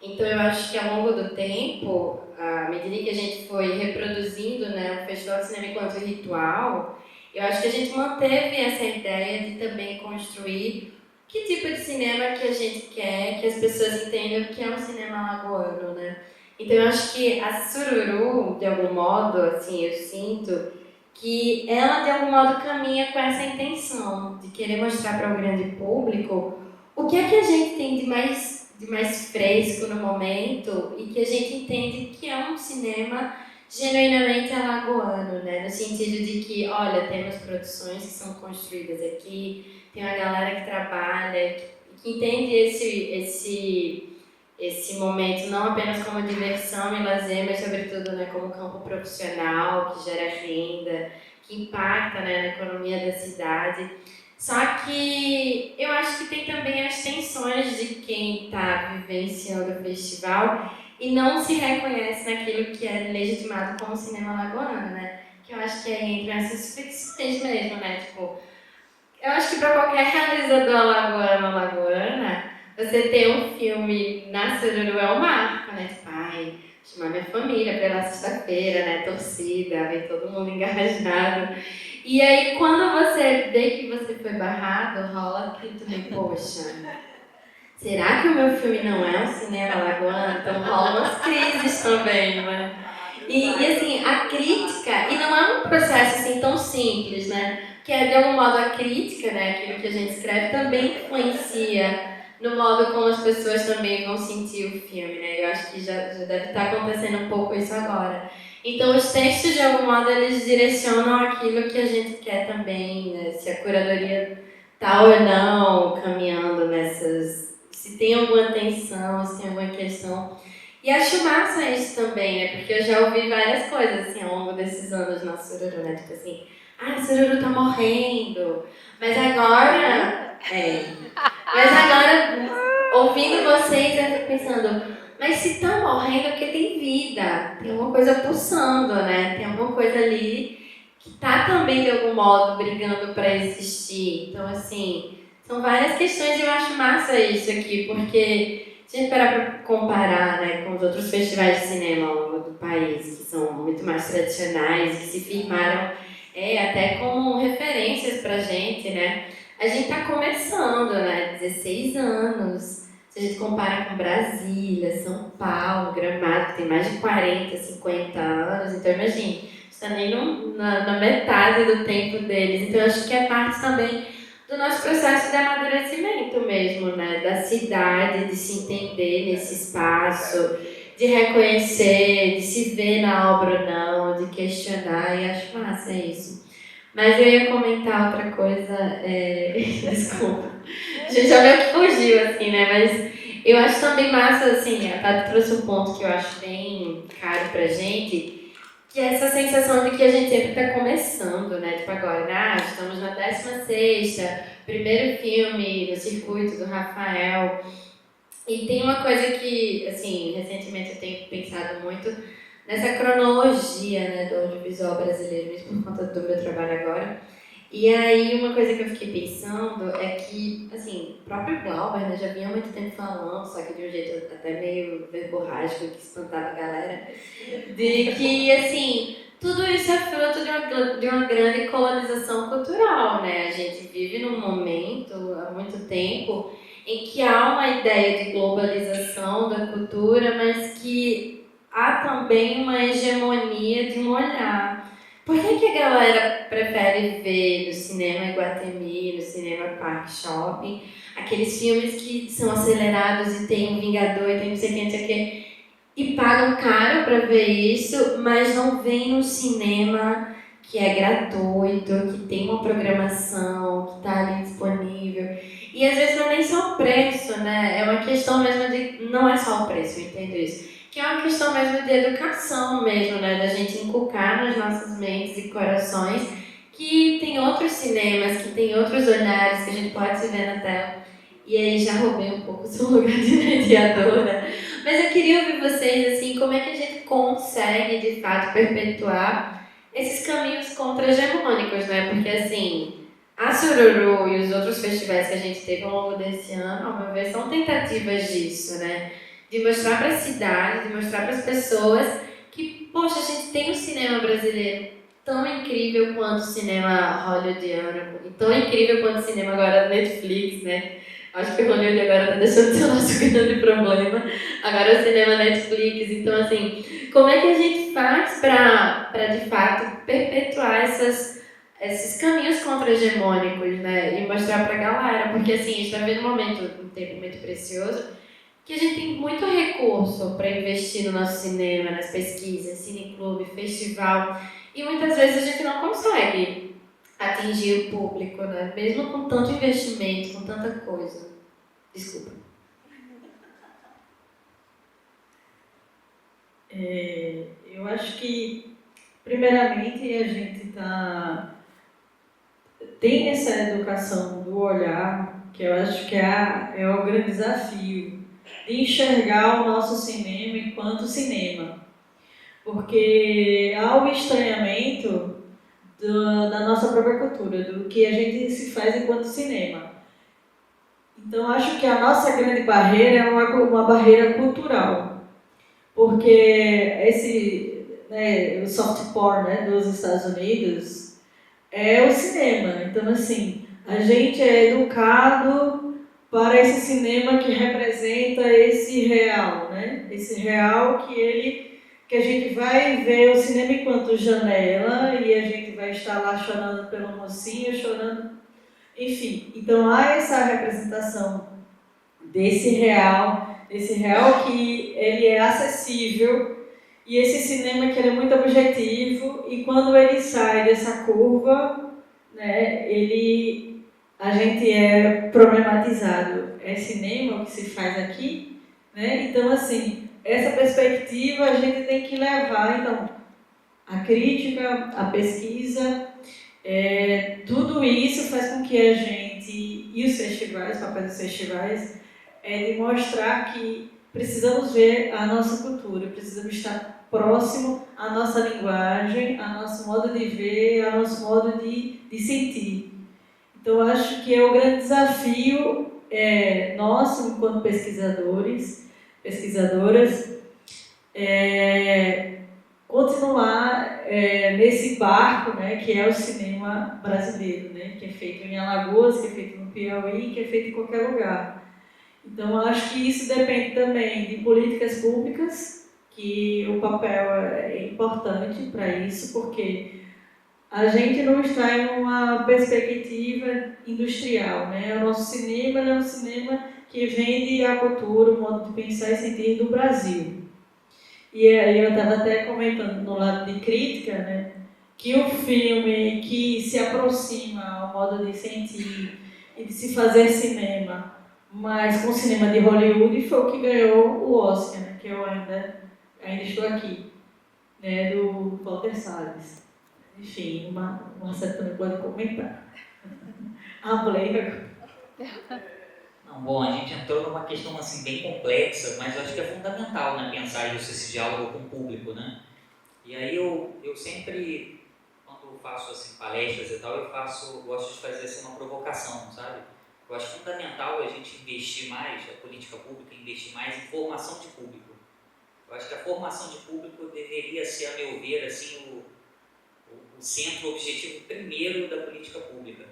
Então eu acho que ao longo do tempo, à medida que a gente foi reproduzindo, né, o Festival de Cinema enquanto ritual, eu acho que a gente manteve essa ideia de também construir que tipo de cinema que a gente quer que as pessoas entendam que é um cinema alagoano, né? Então eu acho que a Sururu, de algum modo, assim, eu sinto que ela de algum modo caminha com essa intenção de querer mostrar para o grande público o que é que a gente tem de mais fresco no momento e que a gente entende que é um cinema genuinamente alagoano, né? No sentido de que, olha, temos produções que são construídas aqui, tem uma galera que trabalha, que entende esse momento não apenas como diversão e lazer, mas sobretudo, né, como campo profissional, que gera renda, que impacta, né, na economia da cidade. Só que eu acho que tem também as tensões de quem está vivenciando o festival e não se reconhece naquilo que é legitimado como cinema alagoano, né? Que eu acho que aí entra essas fricções mesmo, né? Tipo, eu acho que para qualquer realizador alagoano ou alagoana, você ter um filme na Sururu é um marco, né? Tipo, chamar minha família para ir lá sexta-feira, né? Torcida, ver todo mundo engajado. E aí, quando você vê que você foi barrado, rola aquilo também, poxa, será que o meu filme não é um cinema alagoano? Então rola umas crises também, né? E assim, a crítica, e não é um processo assim tão simples, né? Que é de algum modo a crítica, né? Aquilo que a gente escreve também influencia no modo como as pessoas também vão sentir o filme, né? Eu acho que já deve estar acontecendo um pouco isso agora. Então, os textos, de algum modo, eles direcionam aquilo que a gente quer também, né? Se a curadoria está ou não caminhando nessas... Se tem alguma tensão, se tem alguma questão. E acho massa isso também, né? Porque eu já ouvi várias coisas, assim, ao longo desses anos na Sururu, né? Tipo assim, a Sururu tá morrendo. Mas agora... Mas agora, ouvindo vocês, eu fico pensando, mas se tá morrendo é porque tem vida, tem alguma coisa pulsando, né? Tem alguma coisa ali que tá também, de algum modo, brigando para existir. Então, assim, são várias questões e eu acho massa isso aqui, porque se a gente parar para comparar, né, com os outros festivais de cinema ao longo do país, que são muito mais tradicionais, que se firmaram até como referências pra gente, né? A gente está começando, né? 16 anos. Se a gente compara com Brasília, São Paulo, Gramado, que tem mais de 40, 50 anos. Então, imagine, está nem na metade do tempo deles. Então, eu acho que é parte também do nosso processo de amadurecimento mesmo, né? Da cidade, de se entender nesse espaço, de reconhecer, de se ver na obra ou não, de questionar. E acho massa isso. Mas eu ia comentar outra coisa, desculpa, a gente já meio que fugiu, assim, né, mas eu acho também massa, assim, a Tati trouxe um ponto que eu acho bem caro pra gente, que é essa sensação de que a gente sempre tá começando, né, tipo agora, estamos na 16ª, primeiro filme do circuito do Rafael, e tem uma coisa que, assim, recentemente eu tenho pensado muito, nessa cronologia, né, do audiovisual brasileiro, mesmo por conta do meu trabalho agora. E aí, uma coisa que eu fiquei pensando é que, assim, o próprio Glauber, né, já vinha há muito tempo falando, só que de um jeito até meio verborrágico, que espantava a galera, de que, assim, tudo isso é fruto de uma grande colonização cultural, né? A gente vive num momento, há muito tempo, em que há uma ideia de globalização da cultura, mas que há também uma hegemonia de um olhar. Por que a galera prefere ver no cinema Iguatemi, no cinema Parque Shopping, aqueles filmes que são acelerados e tem um Vingador e tem não sei o que, não sei o que, e pagam caro para ver isso, mas não vem no cinema que é gratuito, que tem uma programação, que está ali disponível. E às vezes não é nem só o preço, né? É uma questão mesmo de... Não é só o preço, eu entendo isso. Que é uma questão mesmo de educação mesmo, né? Da gente inculcar nas nossas mentes e corações que tem outros cinemas, que tem outros olhares, que a gente pode se ver na tela. E aí já roubei um pouco o seu lugar de mediadora. Mas eu queria ouvir vocês, assim, como é que a gente consegue, de fato, perpetuar esses caminhos contra-hegemônicos, né? Porque, assim, a Sururu e os outros festivais que a gente teve ao longo desse ano, ao meu ver, são tentativas disso, né? De mostrar para a cidade, de mostrar para as pessoas que, poxa, a gente tem um cinema brasileiro tão incrível quanto o cinema hollywoodiano, e tão incrível quanto o cinema agora Netflix, né? Acho que o Hollywood agora está deixando de ser o nosso grande problema. Agora é o cinema Netflix. Então, assim, como é que a gente faz para de fato, perpetuar esses caminhos contra-hegemônicos, né? E mostrar para a galera? Porque, assim, a gente está vivendo um tempo muito precioso, que a gente tem muito recurso para investir no nosso cinema, nas pesquisas, cineclube, festival, e muitas vezes a gente não consegue atingir o público, né? Mesmo com tanto investimento, com tanta coisa. Desculpa.
Eu acho que, primeiramente, a gente tem essa educação do olhar, que eu acho que é o grande desafio, de enxergar o nosso cinema enquanto cinema. Porque há o estranhamento da nossa própria cultura, do que a gente se faz enquanto cinema. Então, acho que a nossa grande barreira é uma barreira cultural. Porque o soft porn, né, dos Estados Unidos é o cinema. Então, assim, a gente é educado para esse cinema que representa esse real, né? Esse real que a gente vai ver o cinema enquanto janela e a gente vai estar lá chorando pelo mocinho, chorando, enfim. Então há essa representação desse real que ele é acessível, e esse cinema que ele é muito objetivo, e quando ele sai dessa curva, né, a gente é problematizado. É cinema o que se faz aqui, né? Então, assim, essa perspectiva a gente tem que levar, então, a crítica, a pesquisa, tudo isso faz com que a gente, e os festivais, o papel dos festivais, de mostrar que precisamos ver a nossa cultura, precisamos estar próximo à nossa linguagem, ao nosso modo de ver, ao nosso modo de sentir. Então, acho que é o grande desafio nosso, enquanto pesquisadores, pesquisadoras, continuar nesse barco, né, que é o cinema brasileiro, né, que é feito em Alagoas, que é feito no Piauí, que é feito em qualquer lugar. Então, eu acho que isso depende também de políticas públicas, que o papel é importante para isso, porque a gente não está em uma perspectiva industrial, né? O nosso cinema é um cinema que vende a cultura, o modo de pensar e sentir do Brasil. E aí eu estava até comentando no lado de crítica, né, que o filme que se aproxima ao modo de sentir e de se fazer cinema, mas com o cinema de Hollywood, foi o que ganhou o Oscar, né, que eu ainda estou aqui, né, do Walter Salles. Enfim, uma Marcelo também pode comentar. Hablei agora.
Não, bom, a gente entrou numa questão assim bem complexa, mas eu acho que é fundamental, né, pensar isso, esse diálogo com o público, né? E aí eu sempre, quando faço assim, palestras e tal, gosto de fazer assim, uma provocação, sabe? Eu acho fundamental a gente investir mais, a política pública investir mais em formação de público. Eu acho que a formação de público deveria ser, a meu ver, assim, o centro, o objetivo primeiro da política pública.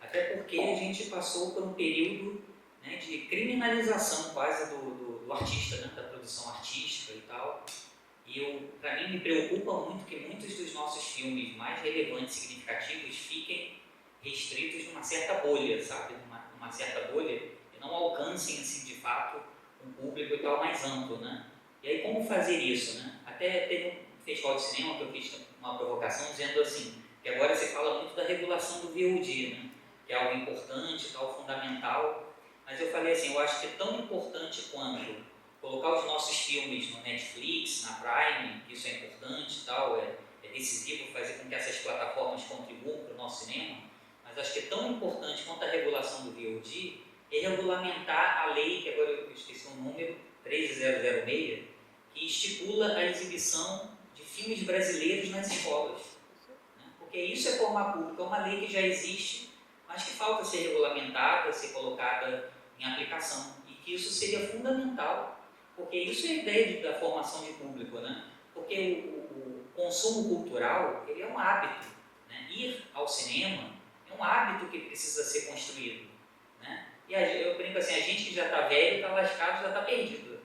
Até porque a gente passou por um período, né, de criminalização quase do artista, né, da produção artística e tal. E para mim me preocupa muito que muitos dos nossos filmes mais relevantes e significativos fiquem restritos numa certa bolha, sabe? Numa certa bolha, e não alcancem, assim, de fato, um público e tal mais amplo, né? E aí como fazer isso, né? Até teve um festival de cinema que eu fiz uma provocação dizendo assim, que agora se fala muito da regulação do VOD, né? Que é algo importante, tal, fundamental, mas eu falei assim, eu acho que é tão importante quanto colocar os nossos filmes no Netflix, na Prime, isso é importante e tal, é decisivo fazer com que essas plataformas contribuam para o nosso cinema, mas acho que é tão importante quanto a regulação do VOD é regulamentar a lei, que agora eu esqueci o número, 13006, que estipula a exibição de filmes brasileiros nas escolas. Né? Porque isso é formar público, é uma lei que já existe, mas que falta ser regulamentada, ser colocada em aplicação, e que isso seria fundamental, porque isso é a ideia da formação de público, né? Porque o consumo cultural, ele é um hábito, né? Ir ao cinema é um hábito que precisa ser construído, né? E eu brinco assim, a gente que já está velho, está lascado, já está perdido.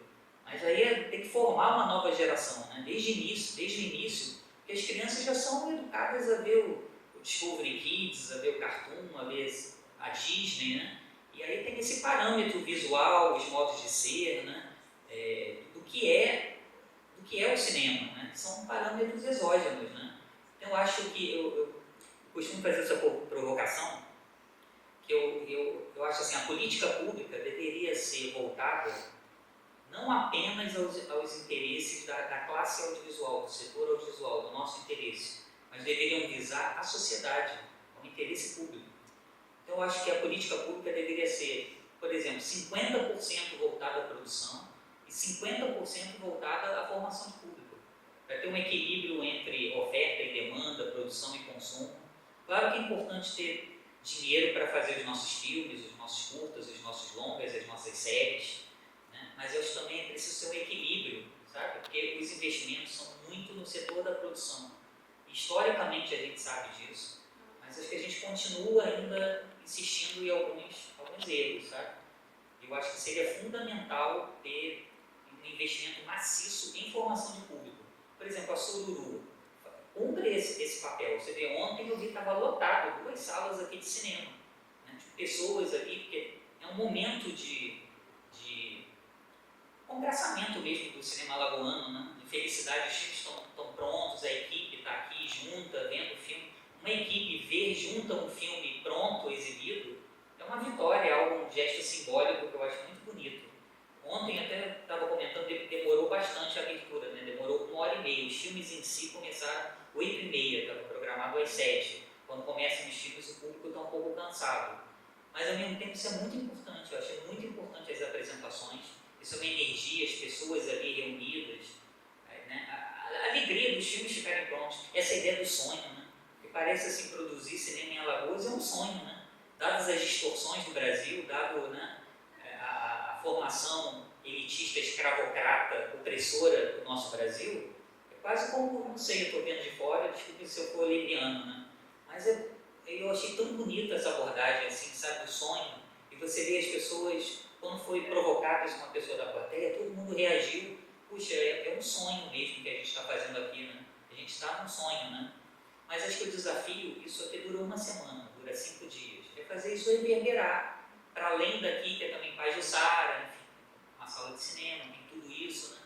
Mas aí tem que formar uma nova geração, né? Desde o início, porque as crianças já são educadas a ver o Discovery Kids, a ver o Cartoon, a ver a Disney, né? E aí tem esse parâmetro visual, os modos de ser, né? Do que é o cinema, né? São parâmetros exógenos, né? Então eu acho que eu costumo fazer essa provocação, que eu acho assim, a política pública deveria ser voltada não apenas aos interesses da classe audiovisual, do setor audiovisual, do nosso interesse, mas deveriam visar a sociedade, ao interesse público. Então eu acho que a política pública deveria ser, por exemplo, 50% voltada à produção, e 50% voltada à formação de público, para ter um equilíbrio entre oferta e demanda, produção e consumo. Claro que é importante ter dinheiro para fazer os nossos filmes, os nossos curtas, os nossos longas, as nossas séries, né? Mas eu acho que também é preciso ter um equilíbrio, sabe? Porque os investimentos são muito no setor da produção. Historicamente a gente sabe disso, mas acho que a gente continua ainda insistindo em alguns erros, sabe? Eu acho que seria fundamental ter um investimento maciço em formação de público. Por exemplo, a Sururu cumpre esse papel. Você vê, ontem eu vi que estava lotado 2 salas aqui de cinema, né? De pessoas ali, porque é um momento de congraçamento mesmo do cinema alagoano, né? De felicidade, os filmes estão prontos, a equipe está aqui junta, vendo o filme. Uma equipe ver junta um filme pronto, exibido, é uma vitória, é um gesto simbólico que eu acho muito bonito. Ontem até estava comentando que demorou bastante a abertura, né? Demorou 1h30. Os filmes em si começaram 8h30, estava programado às 7h. Quando começam os filmes, o público está um pouco cansado. Mas ao mesmo tempo isso é muito importante, eu acho muito importante as apresentações. Isso é uma energia, as pessoas ali reunidas, né? A alegria dos filmes ficarem prontos. Essa ideia do sonho, né? Que parece assim, produzir cinema em Alagoas é um sonho, né? Dadas as distorções do Brasil, dado, né, a formação elitista, escravocrata, opressora do nosso Brasil, é quase como, não sei, eu estou vendo de fora, desculpe se eu for leviano, né? Mas eu achei tão bonita essa abordagem, assim, sabe, do sonho, e você vê as pessoas, quando foi provocado isso com uma pessoa da plateia, todo mundo reagiu, puxa, é um sonho mesmo que a gente está fazendo aqui, né? A gente está num sonho, né? Mas acho que o desafio, isso até durou uma semana, dura 5 dias, é fazer isso reverberar, para além daqui, que é também Paz de Sara, enfim, uma sala de cinema, tem tudo isso, né?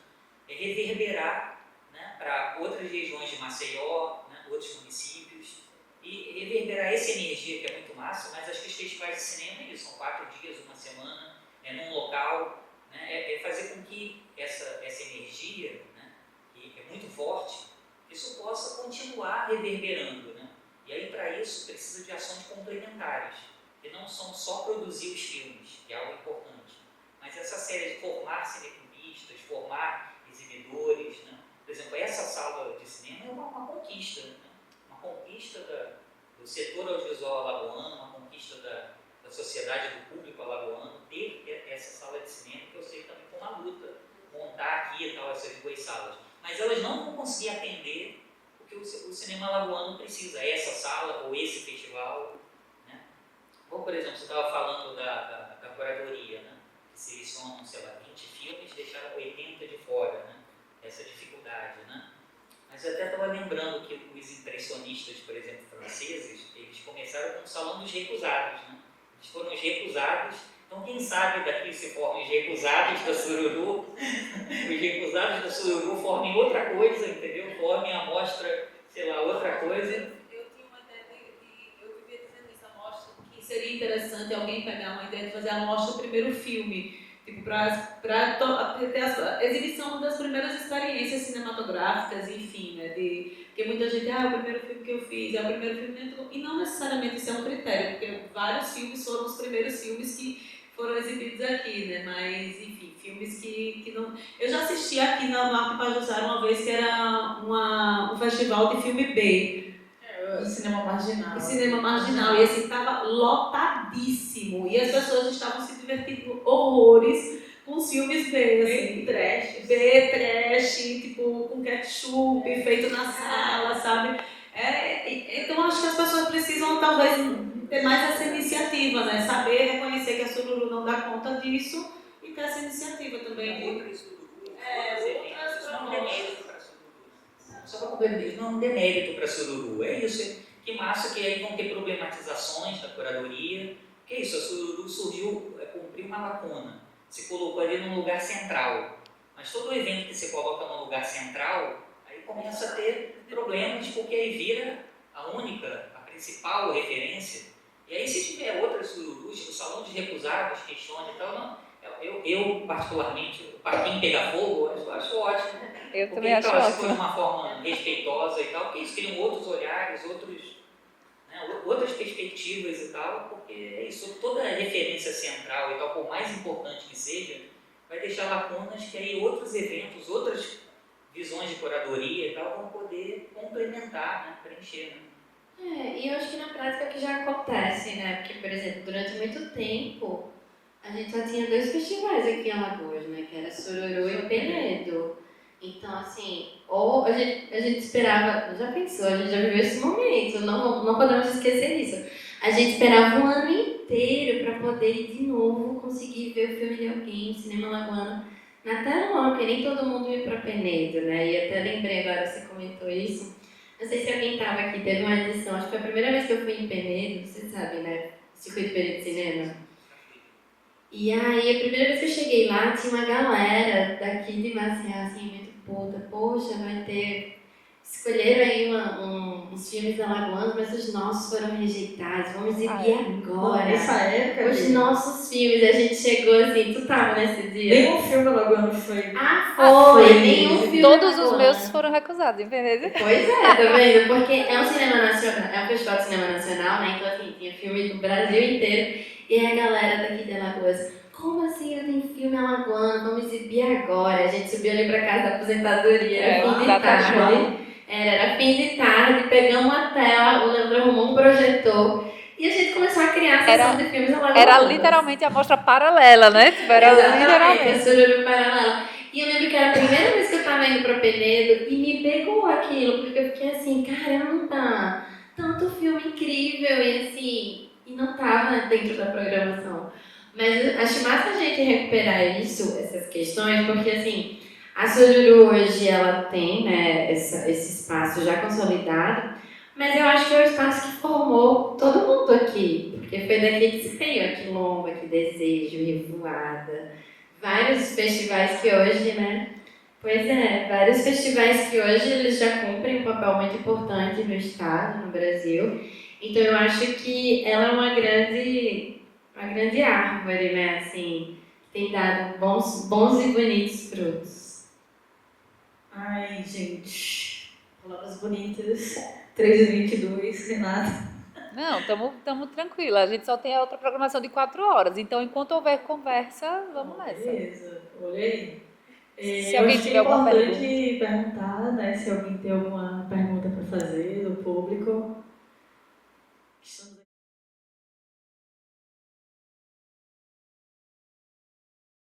É reverberar, né, para outras regiões de Maceió, né, outros municípios, e reverberar essa energia que é muito massa, mas acho que os festivais de cinema é isso, são 4 dias, uma semana, num local, né, é fazer com que essa energia, né, que é muito forte, isso possa continuar reverberando, né? E aí para isso precisa de ações complementares, que não são só produzir os filmes, que é algo importante, mas essa série de formar cineclubistas, formar exibidores, né? Por exemplo, essa sala de cinema é uma conquista, né? Uma conquista do setor audiovisual alagoano, uma conquista da sociedade, do público alagoano, ter essa sala de cinema, que eu sei também foi uma luta, montar aqui e tal, essas 2 salas. Mas elas não vão conseguir atender o que o cinema alagoano precisa, essa sala ou esse festival, né? Ou, por exemplo, você estava falando da curadoria, né? Que selecionam, sei lá, 20 filmes e deixaram 80 de fora, né? Essa dificuldade, né? Mas eu até estava lembrando que os impressionistas, por exemplo, franceses, eles começaram com o Salão dos Recusados, né? Eles foram os recusados, então quem sabe daqui se formem os recusados da Sururu, os recusados da Sururu formem outra coisa, entendeu? Formem a mostra, sei lá, outra coisa.
Eu tinha uma ideia eu vivia dizendo isso, a mostra, que seria interessante alguém pegar uma ideia de fazer a mostra do primeiro filme, tipo, para ter a exibição das primeiras experiências cinematográficas, enfim, né, porque muita gente, é o primeiro filme que eu fiz, é o primeiro filme dentro, e não necessariamente isso é um critério, porque vários filmes foram os primeiros filmes que foram exibidos aqui, né, mas, enfim, filmes que não... Eu já assisti aqui na Marco Pajuzara uma vez, que era um festival de filme B,
O cinema marginal.
o cinema marginal, e assim, estava lotadíssimo, e as pessoas estavam se divertindo horrores com os filmes B, assim, trash, tipo, com ketchup, feito na sala, sabe? Então, acho que as pessoas precisam, talvez, ter mais essa iniciativa, né? Saber reconhecer que a Sururu não dá conta disso e ter essa iniciativa também de...
Outras Sururus, isso não é demérito para Sururu. Só para complementar, não é um demérito para Sururu, é isso. Que massa que aí vão ter problematizações da curadoria. Que é isso, a Sururu surgiu, cumpriu uma lacuna, se colocou ali num lugar central. Mas todo evento que se coloca num lugar central, aí começa a ter problemas, porque aí vira a única, a principal referência. E aí se tiver outras Sururus, o Salão de Recusados, questione e tal, não. Eu particularmente, o Parquinho Pegar Fogo, eu acho ótimo.
Eu
porque,
também acho
claro, se for de
ótimo.
uma forma respeitosa e tal, porque isso criam outros olhares, outras perspectivas e tal, porque é isso, toda referência central e tal, por mais importante que seja, vai deixar lacunas que aí outros eventos, outras visões de curadoria e tal vão poder complementar, né, preencher. Né?
E eu acho que na prática é o que já acontece, né? Porque, por exemplo, durante muito tempo a gente só tinha 2 festivais aqui em Alagoas, né? Que era Sururu e Penedo. Então, assim, ou a gente esperava, já pensou, a gente já viveu esse momento, não podemos esquecer disso. A gente esperava um ano inteiro para poder ir de novo conseguir ver o filme de alguém, cinema alagoano, na telona, porque nem todo mundo ia para Penedo, né? E até lembrei agora, você comentou isso. Não sei se alguém estava aqui, teve uma edição, acho que foi a primeira vez que eu fui em Penedo, você sabe, né? Circuito de Penedo de Cinema. E aí, a primeira vez que eu cheguei lá, tinha uma galera daqui de Maceió, assim, muito puta. Poxa, vai ter... Escolheram aí uns filmes alagoanos, mas os nossos foram rejeitados. Vamos exibir agora.
Nessa época,
Os nossos filmes, a gente chegou assim, tu tava nesse dia?
nenhum filme alagoano foi.
Foi, nenhum filme
Todos os
alagoano.
meus foram recusados, entendeu?
Pois é, tá vendo? Porque é um cinema nacional, é um festival de cinema nacional, né? Então, assim, tinha filme do Brasil inteiro. E aí a galera daqui de Alagoas, como assim não tem filme alagoano? Vamos exibir agora. A gente subiu ali pra casa da aposentadoria, era fim de tarde. Era fim de tarde, pegamos uma tela, o Leandro arrumou um projetor e a gente começou a criar a sessão de filmes alagoanos.
Era literalmente a mostra paralela, né? Tipo, era literalmente.
A Sururu paralela. E eu lembro que era a primeira vez que eu tava indo pra Penedo e me pegou aquilo, porque eu fiquei assim, caramba, tanto filme incrível e assim, e não tava dentro da programação. Mas acho massa a gente recuperar isso, essas questões, porque assim, a Sururu hoje ela tem, né, esse espaço já consolidado, mas eu acho que é o espaço que formou todo mundo aqui, porque foi daqui que saiu a Quilombo, aqui Desejo, Revoada, vários festivais que hoje, né? Pois é, vários festivais que hoje eles já cumprem um papel muito importante no estado, no Brasil. Então eu acho que ela é uma grande árvore, né? Assim, tem dado bons e bonitos frutos.
Ai, gente. Palavras bonitas. 3h22, Renata.
Não, estamos tranquilos. A gente só tem a outra programação de 4 horas. Então, enquanto houver conversa, vamos nessa.
Beleza, olhei.
Se alguém tiver alguma
pergunta. É importante perguntar, né, se alguém tem alguma pergunta para fazer do público.